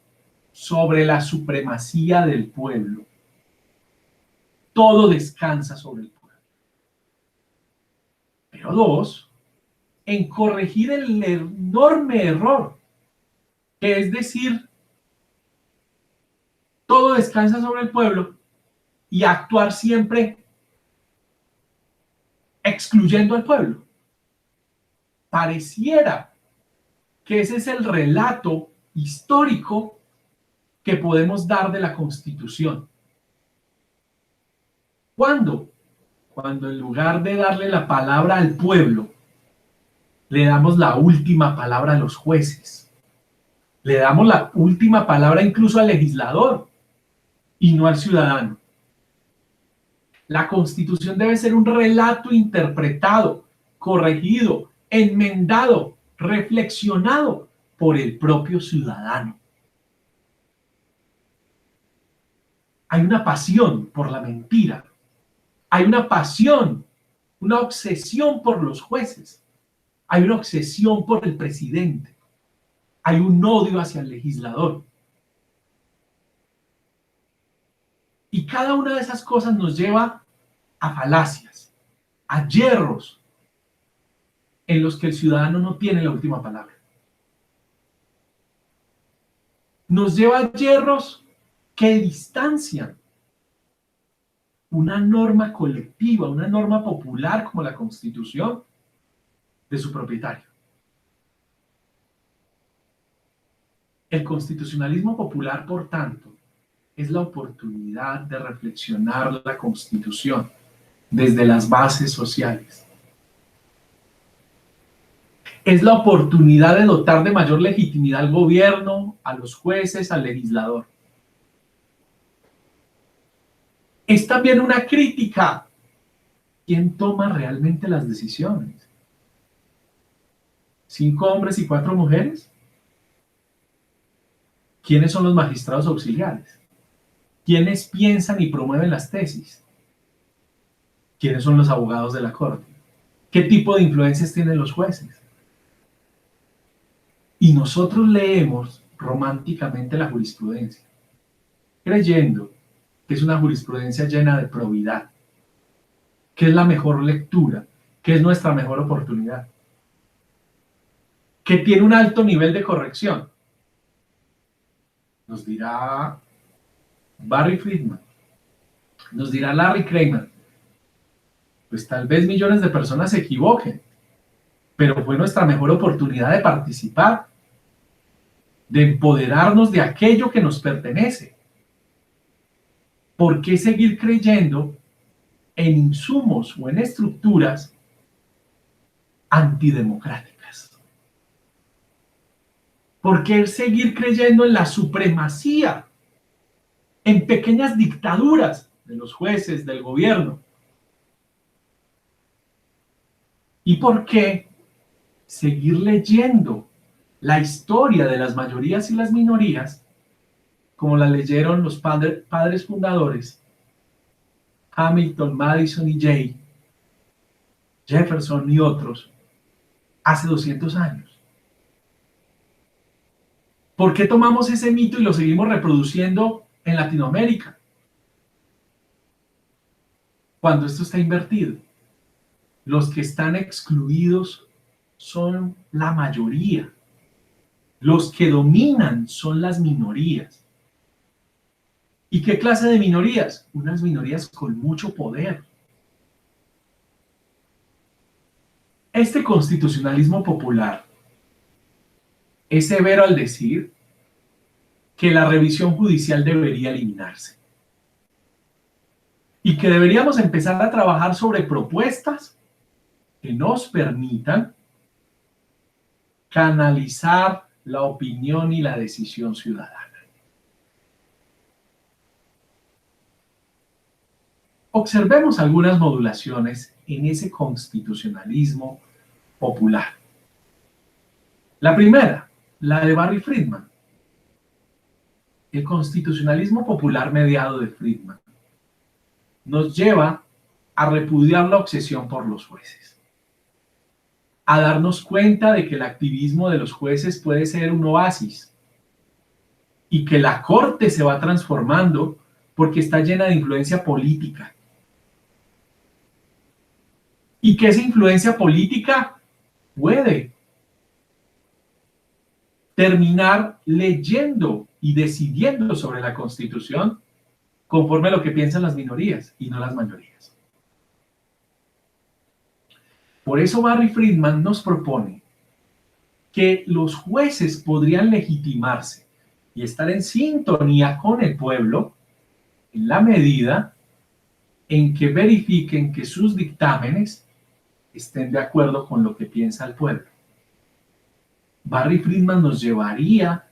sobre la supremacía del pueblo. Todo descansa sobre el pueblo. Pero dos, en corregir el enorme error, que es decir, todo descansa sobre el pueblo y actuar siempre excluyendo al pueblo. Pareciera que ese es el relato histórico que podemos dar de la Constitución. ¿Cuándo? Cuando en lugar de darle la palabra al pueblo, le damos la última palabra a los jueces. Le damos la última palabra incluso al legislador y no al ciudadano. La Constitución debe ser un relato interpretado, corregido, enmendado, reflexionado por el propio ciudadano. Hay una pasión por la mentira. Hay una pasión, una obsesión por los jueces. Hay una obsesión por el presidente. Hay un odio hacia el legislador. Y cada una de esas cosas nos lleva a falacias, a yerros en los que el ciudadano no tiene la última palabra. Nos lleva a yerros que distancian una norma colectiva, una norma popular como la Constitución, de su propietario. El constitucionalismo popular, por tanto, es la oportunidad de reflexionar la Constitución desde las bases sociales. Es la oportunidad de dotar de mayor legitimidad al gobierno, a los jueces, al legislador. Es también una crítica. ¿Quién toma realmente las decisiones? ¿5 hombres y 4 mujeres? ¿Quiénes son los magistrados auxiliares? ¿Quiénes piensan y promueven las tesis? ¿Quiénes son los abogados de la corte? ¿Qué tipo de influencias tienen los jueces? Y nosotros leemos románticamente la jurisprudencia, creyendo que es una jurisprudencia llena de probidad, que es la mejor lectura, que es nuestra mejor oportunidad, que tiene un alto nivel de corrección. Nos dirá Barry Friedman, nos dirá Larry Kramer, pues tal vez millones de personas se equivoquen, pero fue nuestra mejor oportunidad de participar, de empoderarnos de aquello que nos pertenece. ¿Por qué seguir creyendo en insumos o en estructuras antidemocráticas? ¿Por qué seguir creyendo en la supremacía, en pequeñas dictaduras de los jueces, del gobierno? ¿Y por qué seguir leyendo la historia de las mayorías y las minorías como la leyeron los padres fundadores, Hamilton, Madison y Jay, Jefferson y otros, hace 200 años? ¿Por qué tomamos ese mito y lo seguimos reproduciendo en Latinoamérica cuando esto está invertido? Los que están excluidos son la mayoría. Los que dominan son las minorías. ¿Y qué clase de minorías? Unas minorías con mucho poder. Este constitucionalismo popular es severo al decir que la revisión judicial debería eliminarse y que deberíamos empezar a trabajar sobre propuestas que nos permitan canalizar la opinión y la decisión ciudadana. Observemos algunas modulaciones en ese constitucionalismo popular. La primera, la de Barry Friedman. El constitucionalismo popular mediado de Friedman nos lleva a repudiar la obsesión por los jueces, a darnos cuenta de que el activismo de los jueces puede ser un oasis y que la corte se va transformando porque está llena de influencia política. Y que esa influencia política puede terminar leyendo y decidiendo sobre la Constitución conforme a lo que piensan las minorías y no las mayorías. Por eso Barry Friedman nos propone que los jueces podrían legitimarse y estar en sintonía con el pueblo en la medida en que verifiquen que sus dictámenes estén de acuerdo con lo que piensa el pueblo. Barry Friedman nos llevaría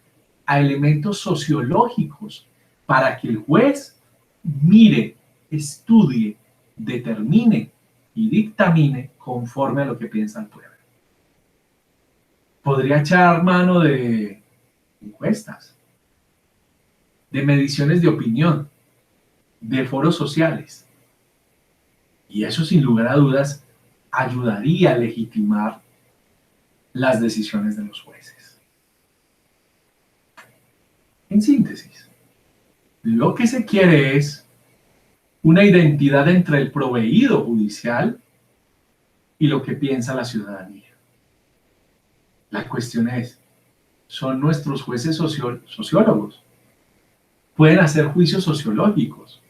a elementos sociológicos para que el juez mire, estudie, determine y dictamine conforme a lo que piensa el pueblo. Podría echar mano de encuestas, de mediciones de opinión, de foros sociales. Y eso, sin lugar a dudas, ayudaría a legitimar las decisiones de los jueces. En síntesis, lo que se quiere es una identidad entre el proveído judicial y lo que piensa la ciudadanía. La cuestión es, ¿son nuestros jueces sociólogos? ¿Pueden hacer juicios sociológicos?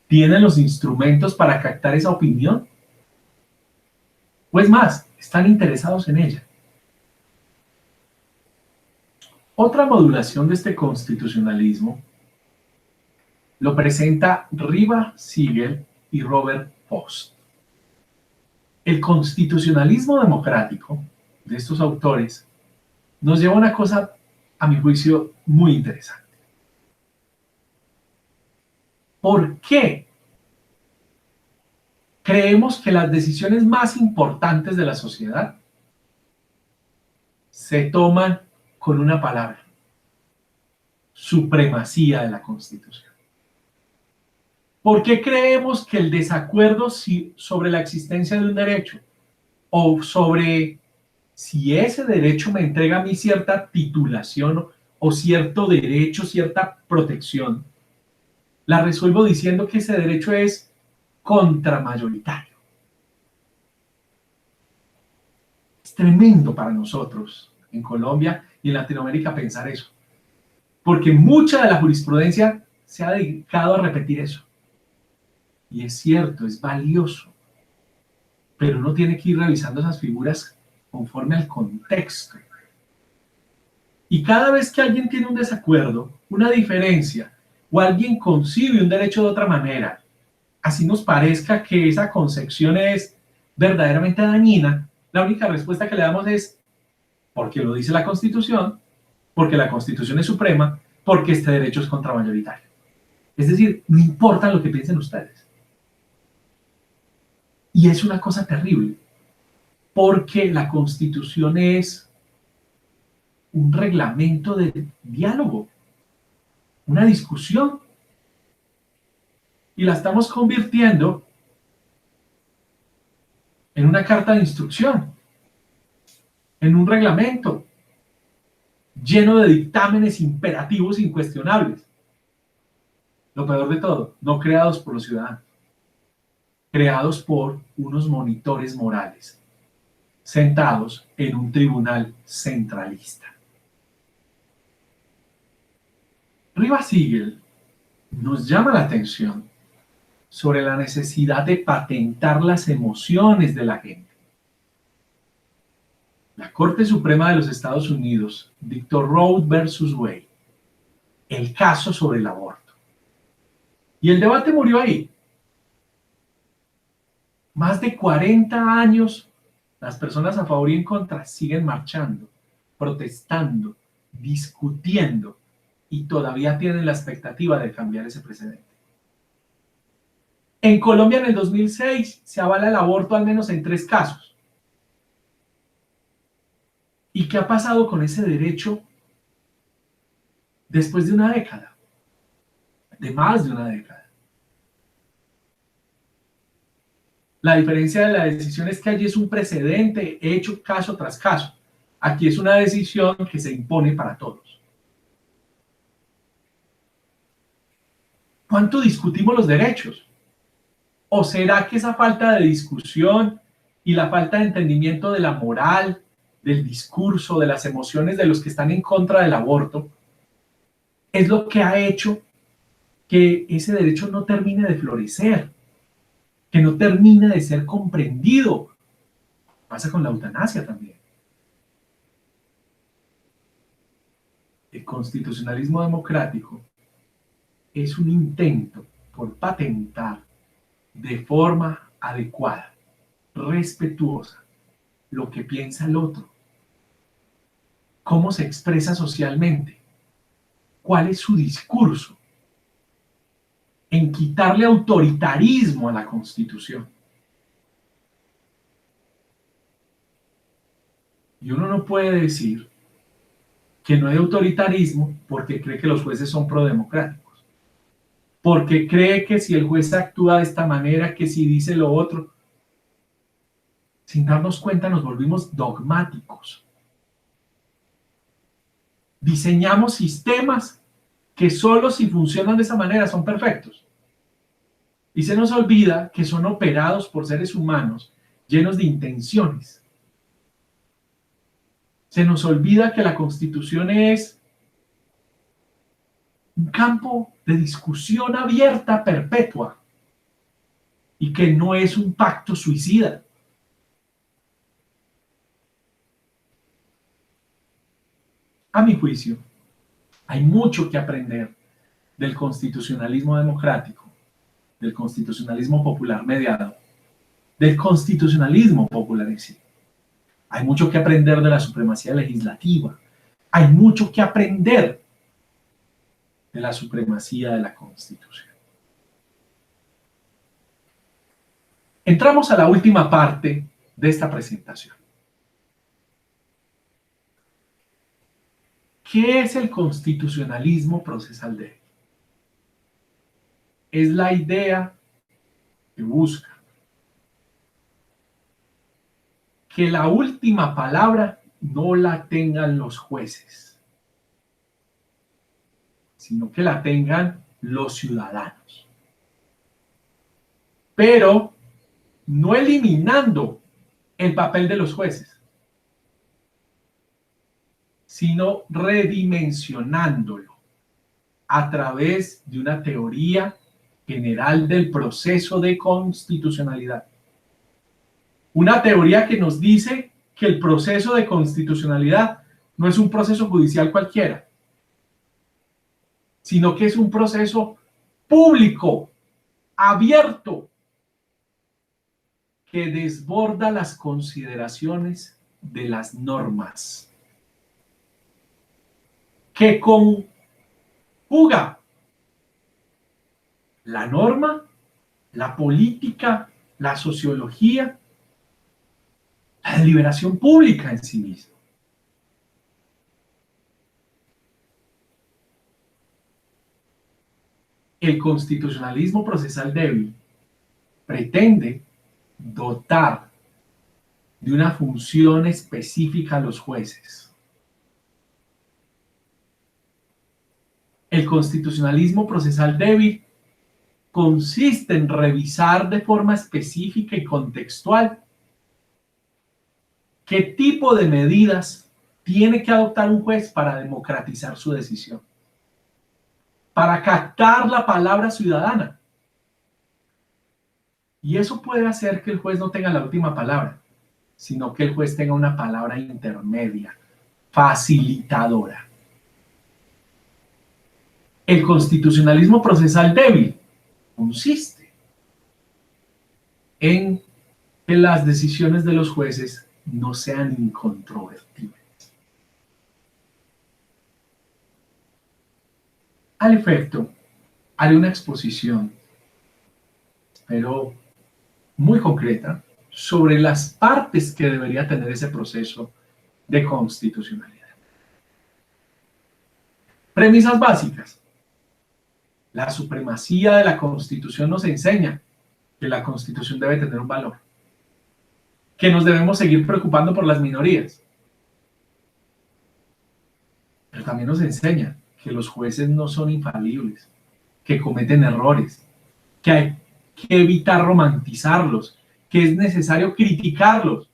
¿Tienen los instrumentos para captar esa opinión? Pues más, están interesados en ella. Otra modulación de este constitucionalismo lo presenta Riva Siegel y Robert Post. El constitucionalismo democrático de estos autores nos lleva a una cosa, a mi juicio, muy interesante. ¿Por qué creemos que las decisiones más importantes de la sociedad se toman con una palabra: supremacía de la Constitución? ¿Por qué creemos que el desacuerdo sobre la existencia de un derecho o sobre si ese derecho me entrega a mí cierta titulación o cierto derecho, cierta protección, la resuelvo diciendo que ese derecho es contramayoritario? Es tremendo para nosotros en Colombia y en Latinoamérica pensar eso, porque mucha de la jurisprudencia se ha dedicado a repetir eso. Y es cierto, es valioso, pero uno tiene que ir revisando esas figuras conforme al contexto. Y cada vez que alguien tiene un desacuerdo, una diferencia, o alguien concibe un derecho de otra manera, así nos parezca que esa concepción es verdaderamente dañina, la única respuesta que le damos es porque lo dice la Constitución, porque la Constitución es suprema, porque este derecho es contramayoritario. Es decir, no importa lo que piensen ustedes. Y es una cosa terrible, porque la Constitución es un reglamento de diálogo, una discusión, y la estamos convirtiendo en una carta de instrucción, en un reglamento lleno de dictámenes imperativos incuestionables. Lo peor de todo, no creados por los ciudadanos, creados por unos monitores morales, sentados en un tribunal centralista. Rivas Siegel nos llama la atención sobre la necesidad de patentar las emociones de la gente. La Corte Suprema de los Estados Unidos dictó Roe versus Wade, el caso sobre el aborto. Y el debate murió ahí. Más de 40 años, las personas a favor y en contra siguen marchando, protestando, discutiendo y todavía tienen la expectativa de cambiar ese precedente. En Colombia en el 2006 se avala el aborto al menos en 3 casos. ¿Y qué ha pasado con ese derecho después de una década? De más de una década. La diferencia de la decisión es que allí es un precedente hecho caso tras caso. Aquí es una decisión que se impone para todos. ¿Cuánto discutimos los derechos? ¿O será que esa falta de discusión y la falta de entendimiento de la moral, del discurso, de las emociones de los que están en contra del aborto, es lo que ha hecho que ese derecho no termine de florecer, que no termine de ser comprendido? Pasa con la eutanasia también. El constitucionalismo democrático es un intento por patentar de forma adecuada, respetuosa, lo que piensa el otro, cómo se expresa socialmente, cuál es su discurso, en quitarle autoritarismo a la Constitución. Y uno no puede decir que no hay autoritarismo porque cree que los jueces son prodemocráticos, porque cree que si el juez actúa de esta manera, que si dice lo otro, sin darnos cuenta nos volvimos dogmáticos. Diseñamos sistemas que solo si funcionan de esa manera son perfectos. Y se nos olvida que son operados por seres humanos llenos de intenciones. Se nos olvida que la Constitución es un campo de discusión abierta perpetua y que no es un pacto suicida. A mi juicio, hay mucho que aprender del constitucionalismo democrático, del constitucionalismo popular mediado, del constitucionalismo popular en sí. Hay mucho que aprender de la supremacía legislativa. Hay mucho que aprender de la supremacía de la Constitución. Entramos a la última parte de esta presentación. ¿Qué es el constitucionalismo procesal débil? Es la idea que busca que la última palabra no la tengan los jueces, sino que la tengan los ciudadanos. Pero no eliminando el papel de los jueces, sino redimensionándolo a través de una teoría general del proceso de constitucionalidad. Una teoría que nos dice que el proceso de constitucionalidad no es un proceso judicial cualquiera, sino que es un proceso público, abierto, que desborda las consideraciones de las normas, que conjuga la norma, la política, la sociología, la deliberación pública en sí misma. El constitucionalismo procesal débil pretende dotar de una función específica a los jueces. El constitucionalismo procesal débil consiste en revisar de forma específica y contextual ¿Qué tipo de medidas tiene que adoptar un juez para democratizar su decisión? Para captar la palabra ciudadana. Y eso puede hacer que el juez no tenga la última palabra, sino que el juez tenga una palabra intermedia, facilitadora. El constitucionalismo procesal débil consiste en que las decisiones de los jueces no sean incontrovertibles. Al efecto, haré una exposición, pero muy concreta, sobre las partes que debería tener ese proceso de constitucionalidad. Premisas básicas. La supremacía de la Constitución nos enseña que la Constitución debe tener un valor, que nos debemos seguir preocupando por las minorías, pero también nos enseña que los jueces no son infalibles, que cometen errores, que hay que evitar romantizarlos, que es necesario criticarlos.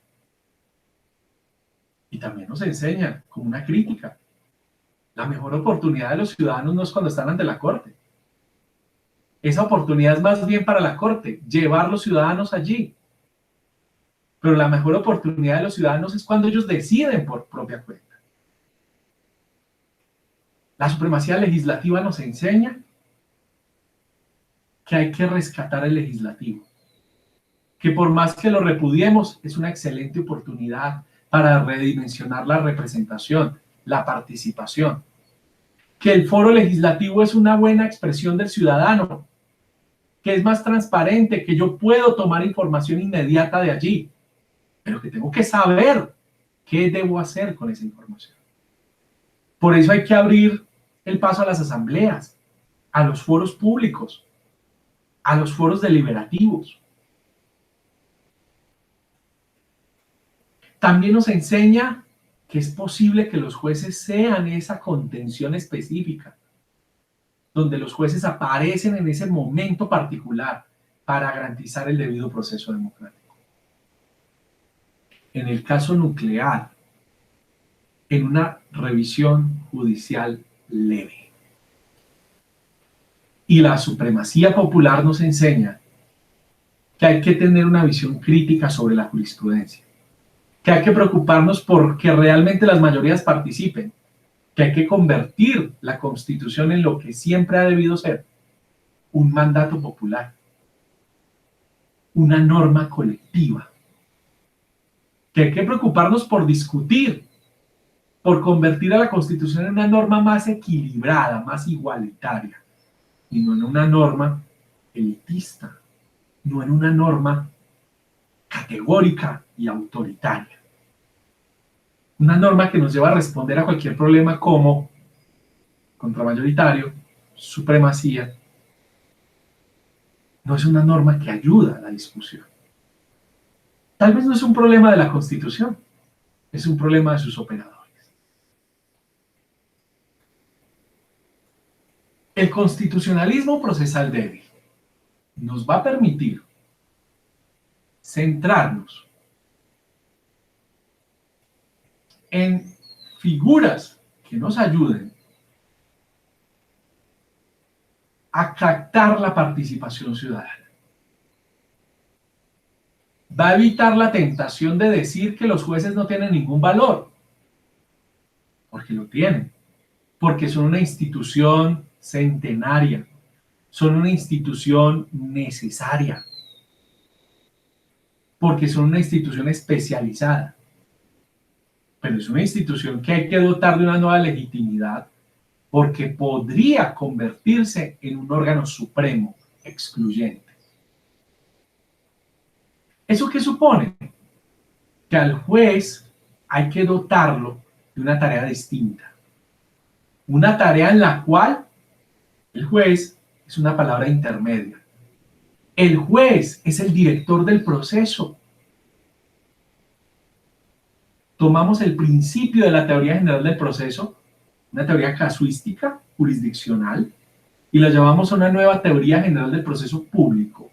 Y también nos enseña, como una crítica, la mejor oportunidad de los ciudadanos no es cuando están ante la Corte. Esa oportunidad es más bien para la Corte, llevar los ciudadanos allí. Pero la mejor oportunidad de los ciudadanos es cuando ellos deciden por propia cuenta. La supremacía legislativa nos enseña que hay que rescatar el legislativo, que por más que lo repudiemos, es una excelente oportunidad para redimensionar la representación, la participación, que el foro legislativo es una buena expresión del ciudadano, que es más transparente, que yo puedo tomar información inmediata de allí, pero que tengo que saber qué debo hacer con esa información. Por eso hay que abrir el paso a las asambleas, a los foros públicos, a los foros deliberativos. También nos enseña que es posible que los jueces sean esa contención específica, donde los jueces aparecen en ese momento particular para garantizar el debido proceso democrático. En el caso nuclear, en una revisión judicial leve. Y la supremacía popular nos enseña que hay que tener una visión crítica sobre la jurisprudencia, que hay que preocuparnos por que realmente las mayorías participen, que hay que convertir la Constitución en lo que siempre ha debido ser, un mandato popular, una norma colectiva, que hay que preocuparnos por discutir, por convertir a la Constitución en una norma más equilibrada, más igualitaria, y no en una norma elitista, no en una norma categórica y autoritaria. Una norma que nos lleva a responder a cualquier problema como contramayoritario, supremacía. No es una norma que ayuda a la discusión. Tal vez no es un problema de la Constitución, es un problema de sus operadores. El constitucionalismo procesal débil nos va a permitir centrarnos en figuras que nos ayuden a captar la participación ciudadana. Va a evitar la tentación de decir que los jueces no tienen ningún valor, porque lo tienen, porque son una institución centenaria, son una institución necesaria, porque son una institución especializada, pero es una institución que hay que dotar de una nueva legitimidad, porque podría convertirse en un órgano supremo, excluyente. ¿Eso qué supone? Que al juez hay que dotarlo de una tarea distinta, una tarea en la cual el juez es una palabra intermedia. El juez es el director del proceso. Tomamos el principio de la teoría general del proceso, una teoría casuística, jurisdiccional, y la llamamos a una nueva teoría general del proceso público.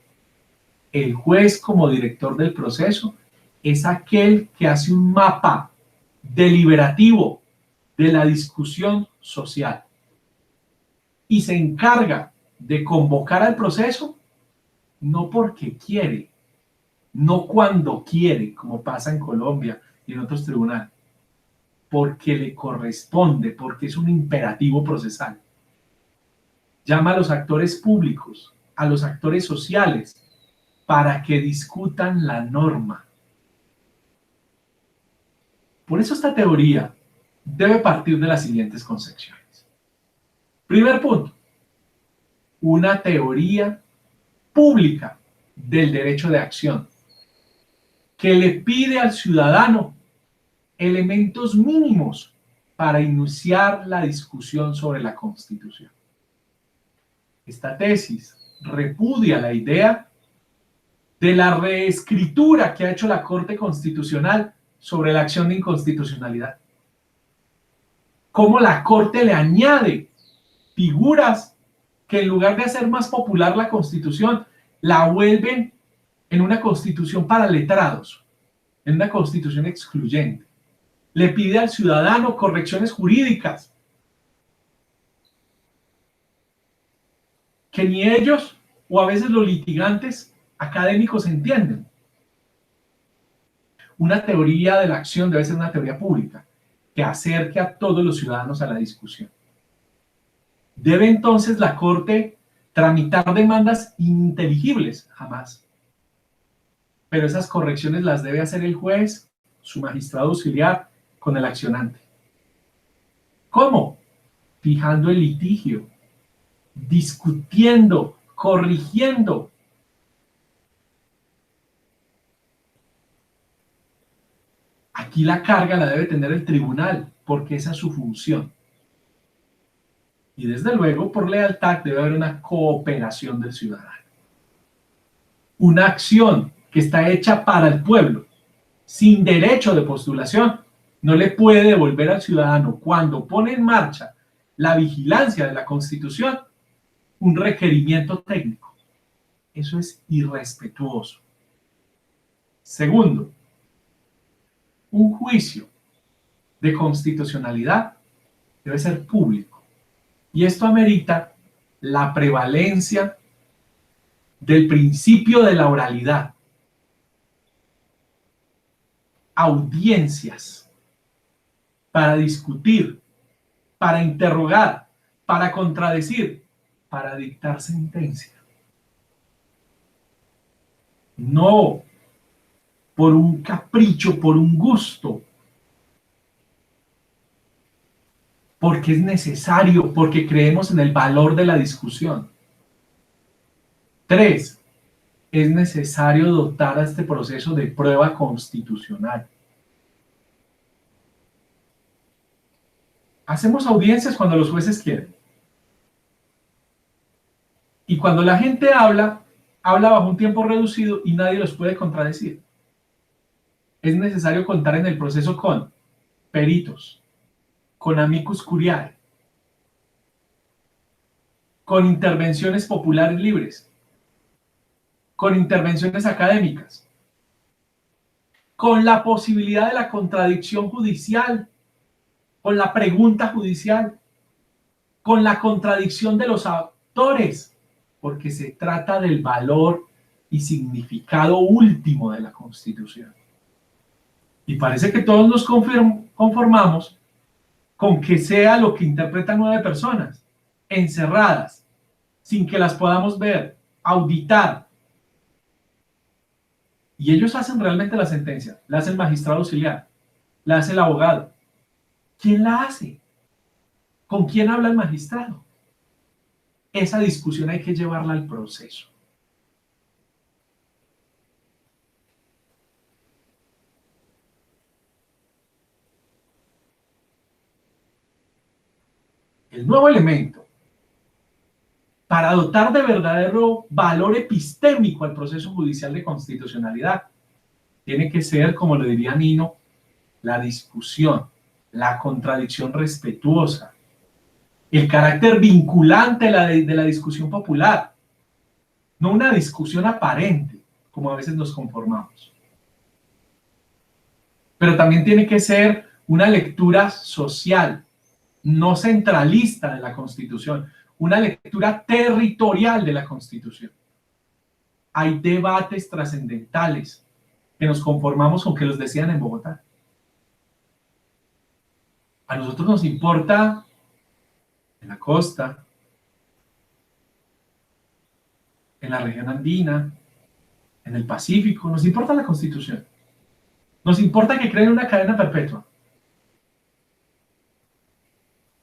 El juez como director del proceso es aquel que hace un mapa deliberativo de la discusión social y se encarga de convocar al proceso no porque quiere, no cuando quiere, como pasa en Colombia y en otros tribunales, porque le corresponde, porque es un imperativo procesal. Llama a los actores públicos, a los actores sociales, para que discutan la norma. Por eso esta teoría debe partir de las siguientes concepciones. Primer punto, una teoría pública del derecho de acción que le pide al ciudadano elementos mínimos para iniciar la discusión sobre la Constitución. Esta tesis repudia la idea de la reescritura que ha hecho la Corte Constitucional sobre la acción de inconstitucionalidad. Cómo la Corte le añade figuras que en lugar de hacer más popular la Constitución, la vuelven en una Constitución para letrados, en una Constitución excluyente. Le pide al ciudadano correcciones jurídicas que ni ellos o a veces los litigantes académicos entienden. Una teoría de la acción debe ser una teoría pública que acerque a todos los ciudadanos a la discusión. ¿Debe entonces la Corte tramitar demandas ininteligibles? Jamás. Pero esas correcciones las debe hacer el juez, su magistrado auxiliar, con el accionante. ¿Cómo? Fijando el litigio, discutiendo, corrigiendo. Aquí la carga la debe tener el tribunal, porque esa es su función. Y desde luego, por lealtad, debe haber una cooperación del ciudadano. Una acción que está hecha para el pueblo, sin derecho de postulación, no le puede devolver al ciudadano, cuando pone en marcha la vigilancia de la Constitución, un requerimiento técnico. Eso es irrespetuoso. Segundo, un juicio de constitucionalidad debe ser público. Y esto amerita la prevalencia del principio de la oralidad. Audiencias para discutir, para interrogar, para contradecir, para dictar sentencia. No por un capricho, por un gusto, porque es necesario, porque creemos en el valor de la discusión. 3. Es necesario dotar a este proceso de prueba constitucional. Hacemos audiencias cuando los jueces quieren. Y cuando la gente habla bajo un tiempo reducido y nadie los puede contradecir. Es necesario contar en el proceso con peritos, con amicus curiae, con intervenciones populares libres, con intervenciones académicas, con la posibilidad de la contradicción judicial, con la pregunta judicial, con la contradicción de los autores, porque se trata del valor y significado último de la Constitución. Y parece que todos nos conformamos con que sea lo que interpretan 9 personas, encerradas, sin que las podamos ver, auditar. Y ellos hacen realmente la sentencia, la hace el magistrado auxiliar, la hace el abogado. ¿Quién la hace? ¿Con quién habla el magistrado? Esa discusión hay que llevarla al proceso. El nuevo elemento para dotar de verdadero valor epistémico al proceso judicial de constitucionalidad tiene que ser, como lo diría Nino, la discusión, la contradicción respetuosa, el carácter vinculante de la discusión popular, no una discusión aparente, como a veces nos conformamos. pero también tiene que ser una lectura social, no centralista de la Constitución, una lectura territorial de la Constitución. Hay debates trascendentales que nos conformamos con que los decían en Bogotá. A nosotros nos importa en la costa, en la región andina, en el Pacífico, nos importa la Constitución. Nos importa que creen una cadena perpetua.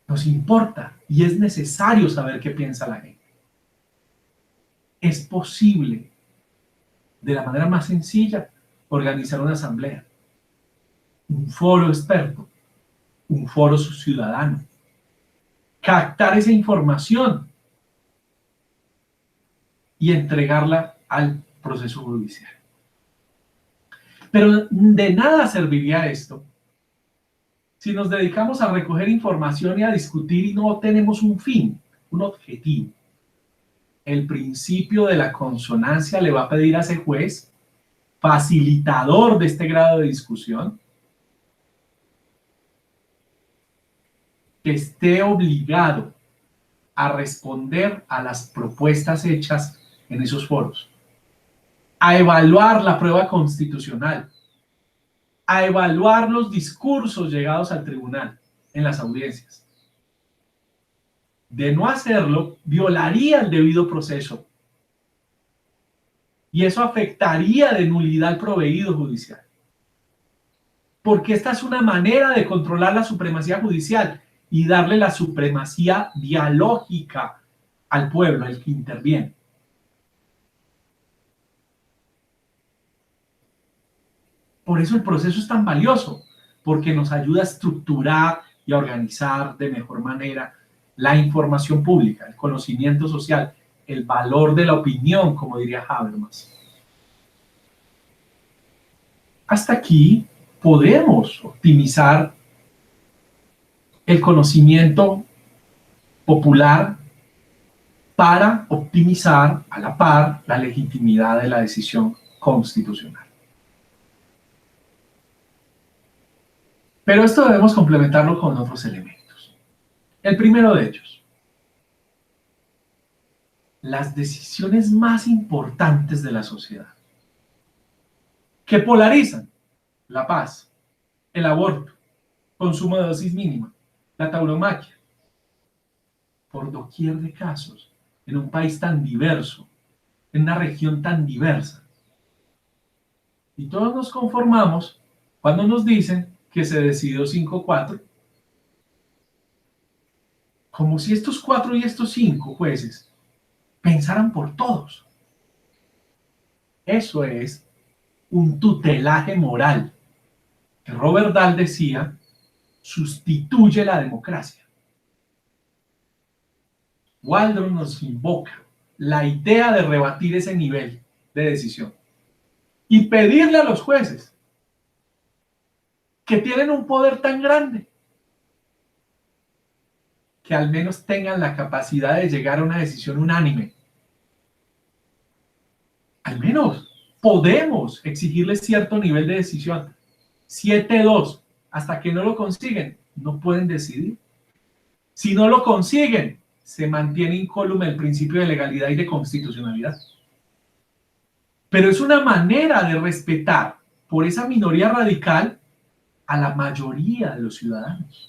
Nos importa y es necesario saber qué piensa la gente. Es posible, de la manera más sencilla, organizar una asamblea, un foro experto, un foro ciudadano, captar esa información y entregarla al proceso judicial. Pero de nada serviría esto si nos dedicamos a recoger información y a discutir y no tenemos un fin, un objetivo. El principio de la consonancia le va a pedir a ese juez, facilitador de este grado de discusión, que esté obligado a responder a las propuestas hechas en esos foros, a evaluar la prueba constitucional, a evaluar los discursos llegados al tribunal en las audiencias. De no hacerlo, violaría el debido proceso y eso afectaría de nulidad el proveído judicial. Porque esta es una manera de controlar la supremacía judicial y darle la supremacía dialógica al pueblo, al que interviene. Por eso el proceso es tan valioso, porque nos ayuda a estructurar y a organizar de mejor manera la información pública, el conocimiento social, el valor de la opinión, como diría Habermas. Hasta aquí podemos optimizar el conocimiento popular para optimizar a la par la legitimidad de la decisión constitucional. Pero esto debemos complementarlo con otros elementos. El primero de ellos, las decisiones más importantes de la sociedad, que polarizan la paz, el aborto, consumo de dosis mínima, la tauromaquia, por doquier de casos, en un país tan diverso, en una región tan diversa. Y todos nos conformamos cuando nos dicen que se decidió 5-4, como si estos 4 y estos 5 jueces pensaran por todos. Eso es un tutelaje moral que Robert Dahl decía sustituye la democracia. Waldron nos invoca la idea de rebatir ese nivel de decisión y pedirle a los jueces que tienen un poder tan grande que al menos tengan la capacidad de llegar a una decisión unánime. Al menos podemos exigirles cierto nivel de decisión. 7-2, hasta que no lo consiguen, no pueden decidir. Si no lo consiguen, se mantiene incólume el principio de legalidad y de constitucionalidad. Pero es una manera de respetar por esa minoría radical a la mayoría de los ciudadanos.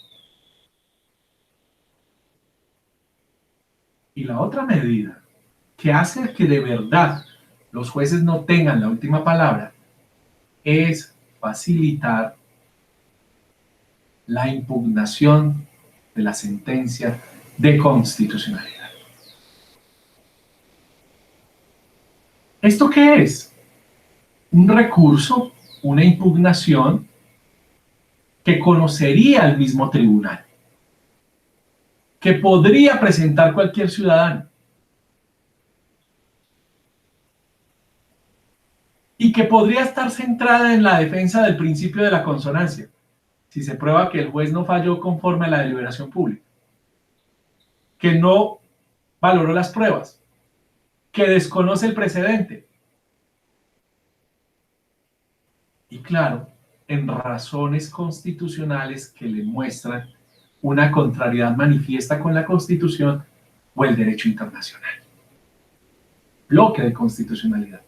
Y la otra medida que hace que de verdad los jueces no tengan la última palabra es facilitar la impugnación de la sentencia de constitucionalidad. ¿Esto qué es? Un recurso, una impugnación que conocería el mismo tribunal, que podría presentar cualquier ciudadano y que podría estar centrada en la defensa del principio de la consonancia, si se prueba que el juez no falló conforme a la deliberación pública, que no valoró las pruebas, que desconoce el precedente. Y claro, en razones constitucionales que le muestran una contrariedad manifiesta con la Constitución o el derecho internacional. Bloque de constitucionalidad.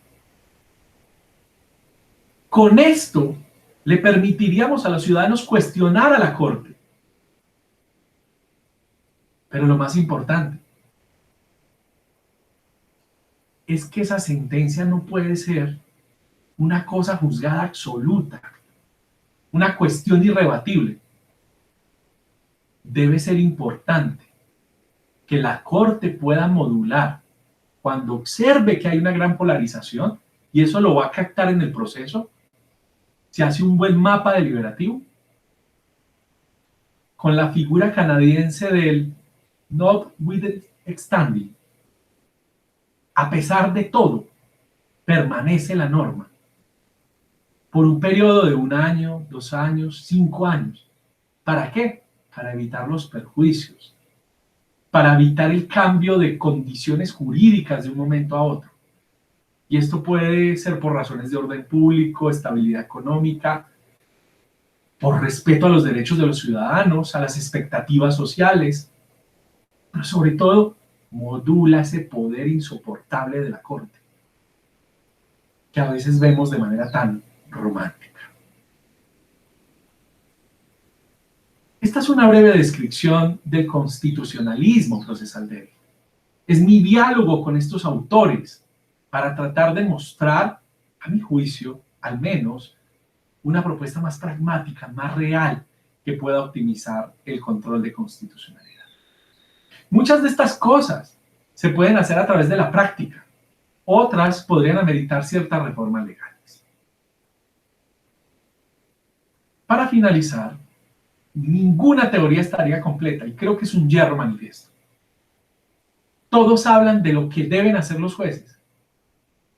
Con esto le permitiríamos a los ciudadanos cuestionar a la Corte. Pero lo más importante es que esa sentencia no puede ser una cosa juzgada absoluta, una cuestión irrebatible. Debe ser importante que la Corte pueda modular cuando observe que hay una gran polarización, y eso lo va a captar en el proceso. Se hace un buen mapa deliberativo con la figura canadiense del notwithstanding. A pesar de todo, permanece la norma por un periodo de 1 año, 2 años, 5 años. ¿Para qué? Para evitar los perjuicios, para evitar el cambio de condiciones jurídicas de un momento a otro. Y esto puede ser por razones de orden público, estabilidad económica, por respeto a los derechos de los ciudadanos, a las expectativas sociales, pero sobre todo modula ese poder insoportable de la Corte, que a veces vemos de manera tan romántica. Esta es una breve descripción del constitucionalismo procesal débil. Es mi diálogo con estos autores para tratar de mostrar, a mi juicio, al menos, una propuesta más pragmática, más real, que pueda optimizar el control de constitucionalidad. Muchas de estas cosas se pueden hacer a través de la práctica. Otras podrían ameritar ciertas reformas legales. Para finalizar, ninguna teoría estaría completa, y creo que es un hierro manifiesto. Todos hablan de lo que deben hacer los jueces,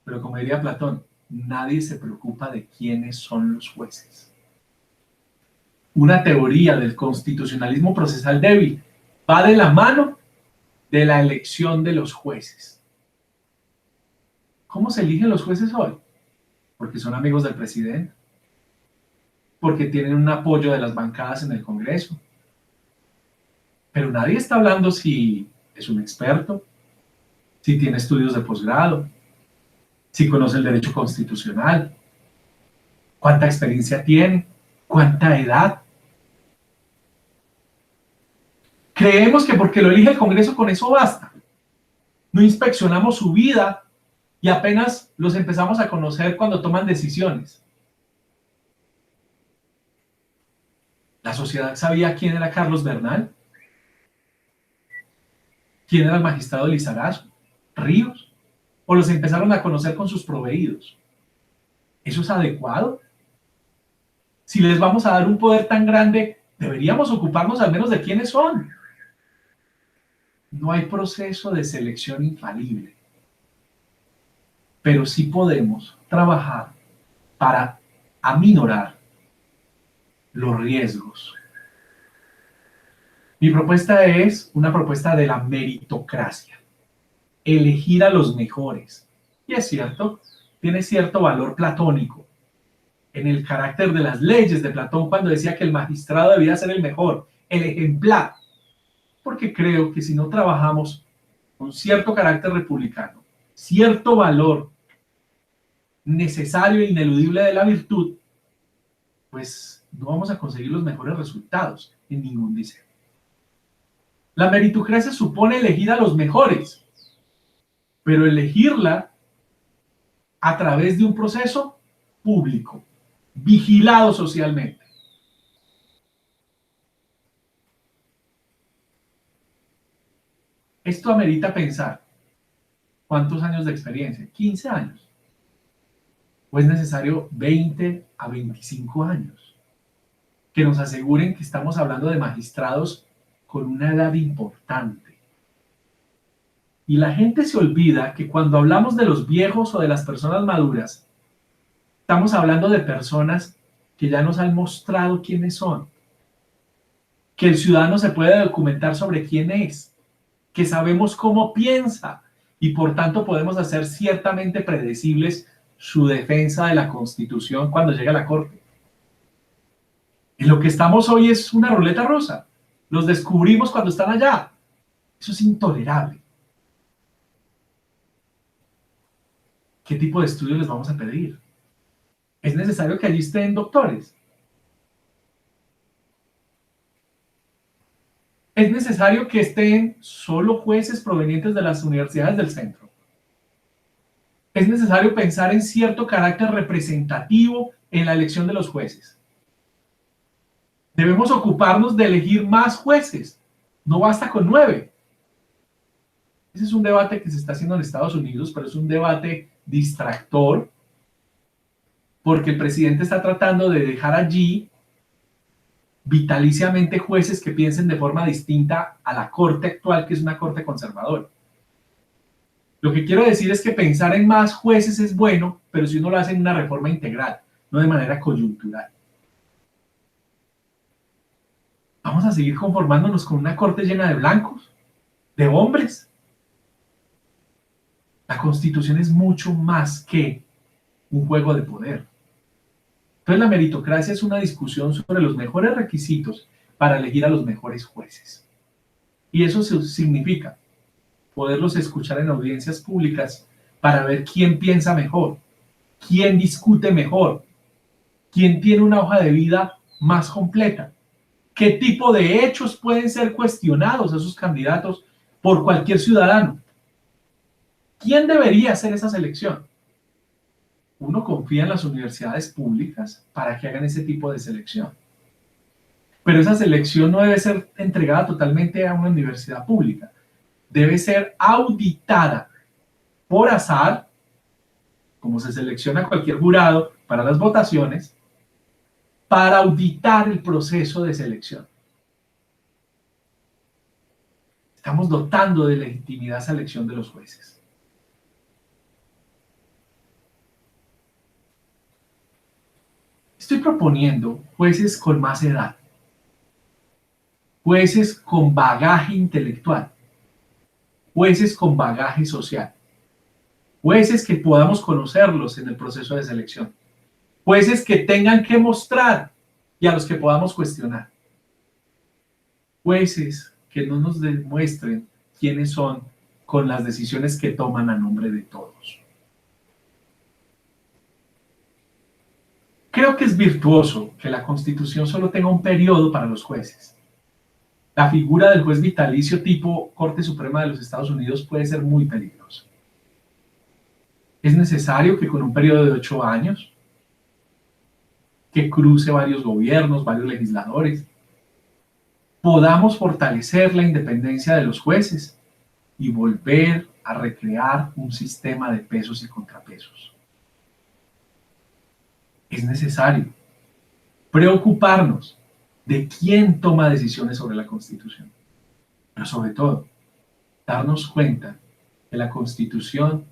pero como diría Platón, nadie se preocupa de quiénes son los jueces. Una teoría del constitucionalismo procesal débil va de la mano de la elección de los jueces. ¿Cómo se eligen los jueces hoy? Porque son amigos del presidente, porque tienen un apoyo de las bancadas en el Congreso. Pero nadie está hablando si es un experto, si tiene estudios de posgrado, si conoce el derecho constitucional, cuánta experiencia tiene, cuánta edad. Creemos que porque lo elige el Congreso con eso basta. No inspeccionamos su vida y apenas los empezamos a conocer cuando toman decisiones. ¿La sociedad sabía quién era Carlos Bernal? ¿Quién era el magistrado Lizarazo? ¿Ríos? ¿O los empezaron a conocer con sus proveídos? ¿Eso es adecuado? Si les vamos a dar un poder tan grande, deberíamos ocuparnos al menos de quiénes son. No hay proceso de selección infalible, pero sí podemos trabajar para aminorar los riesgos. Mi propuesta es una propuesta de la meritocracia. Elegir a los mejores. Y es cierto, tiene cierto valor platónico en el carácter de las leyes de Platón cuando decía que el magistrado debía ser el mejor, el ejemplar. Porque creo que si no trabajamos con cierto carácter republicano, cierto valor necesario e ineludible de la virtud, pues no vamos a conseguir los mejores resultados en ningún diseño. La meritocracia supone elegir a los mejores, pero elegirla a través de un proceso público, vigilado socialmente. Esto amerita pensar, ¿cuántos años de experiencia? 15 años. ¿O es necesario 20 a 25 años? Que nos aseguren que estamos hablando de magistrados con una edad importante. Y la gente se olvida que cuando hablamos de los viejos o de las personas maduras, estamos hablando de personas que ya nos han mostrado quiénes son, que el ciudadano se puede documentar sobre quién es, que sabemos cómo piensa y por tanto podemos hacer ciertamente predecibles su defensa de la Constitución cuando llegue a la Corte. En lo que estamos hoy es una ruleta rusa. Los descubrimos cuando están allá. Eso es intolerable. ¿Qué tipo de estudios les vamos a pedir? ¿Es necesario que allí estén doctores? ¿Es necesario que estén solo jueces provenientes de las universidades del centro? ¿Es necesario pensar en cierto carácter representativo en la elección de los jueces? Debemos ocuparnos de elegir más jueces. No basta con 9. Ese es un debate que se está haciendo en Estados Unidos, pero es un debate distractor, porque el presidente está tratando de dejar allí vitaliciamente jueces que piensen de forma distinta a la corte actual, que es una corte conservadora. Lo que quiero decir es que pensar en más jueces es bueno, pero si uno lo hace en una reforma integral, no de manera coyuntural. ¿Vamos a seguir conformándonos con una corte llena de blancos? ¿De hombres? La Constitución es mucho más que un juego de poder. Entonces la meritocracia es una discusión sobre los mejores requisitos para elegir a los mejores jueces. Y eso significa poderlos escuchar en audiencias públicas para ver quién piensa mejor, quién discute mejor, quién tiene una hoja de vida más completa, qué tipo de hechos pueden ser cuestionados a esos candidatos por cualquier ciudadano. ¿Quién debería hacer esa selección? Uno confía en las universidades públicas para que hagan ese tipo de selección. Pero esa selección no debe ser entregada totalmente a una universidad pública. Debe ser auditada por azar, como se selecciona cualquier jurado para las votaciones, para auditar el proceso de selección. Estamos dotando de legitimidad esa elección de los jueces. Estoy proponiendo jueces con más edad, jueces con bagaje intelectual, jueces con bagaje social, jueces que podamos conocerlos en el proceso de selección, jueces que tengan que mostrar y a los que podamos cuestionar, jueces que no nos demuestren quiénes son con las decisiones que toman a nombre de todos. Creo que es virtuoso que la Constitución solo tenga un periodo para los jueces. La figura del juez vitalicio tipo Corte Suprema de los Estados Unidos puede ser muy peligrosa. Es necesario que con un periodo de 8 años, que cruce varios gobiernos, varios legisladores, podamos fortalecer la independencia de los jueces y volver a recrear un sistema de pesos y contrapesos. Es necesario preocuparnos de quién toma decisiones sobre la Constitución, pero sobre todo, darnos cuenta que la Constitución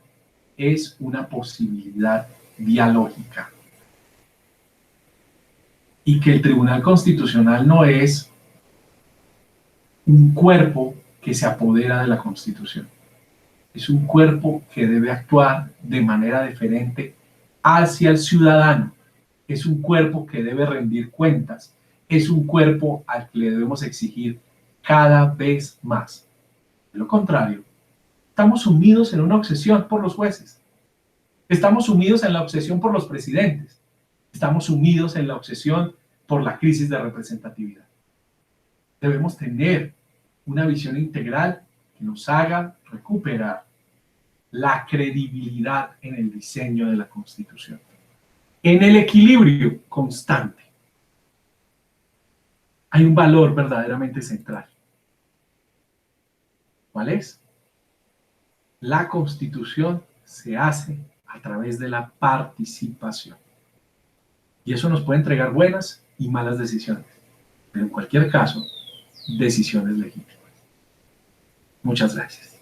es una posibilidad dialógica y que el Tribunal Constitucional no es un cuerpo que se apodera de la Constitución. Es un cuerpo que debe actuar de manera diferente hacia el ciudadano. Es un cuerpo que debe rendir cuentas. Es un cuerpo al que le debemos exigir cada vez más. De lo contrario, estamos sumidos en una obsesión por los jueces. Estamos sumidos en la obsesión por los presidentes. Estamos sumidos en la obsesión por la crisis de representatividad. Debemos tener una visión integral que nos haga recuperar la credibilidad en el diseño de la Constitución, en el equilibrio constante. Hay un valor verdaderamente central. ¿Cuál es? La Constitución se hace a través de la participación. Y eso nos puede entregar buenas y malas decisiones, pero en cualquier caso, decisiones legítimas. Muchas gracias.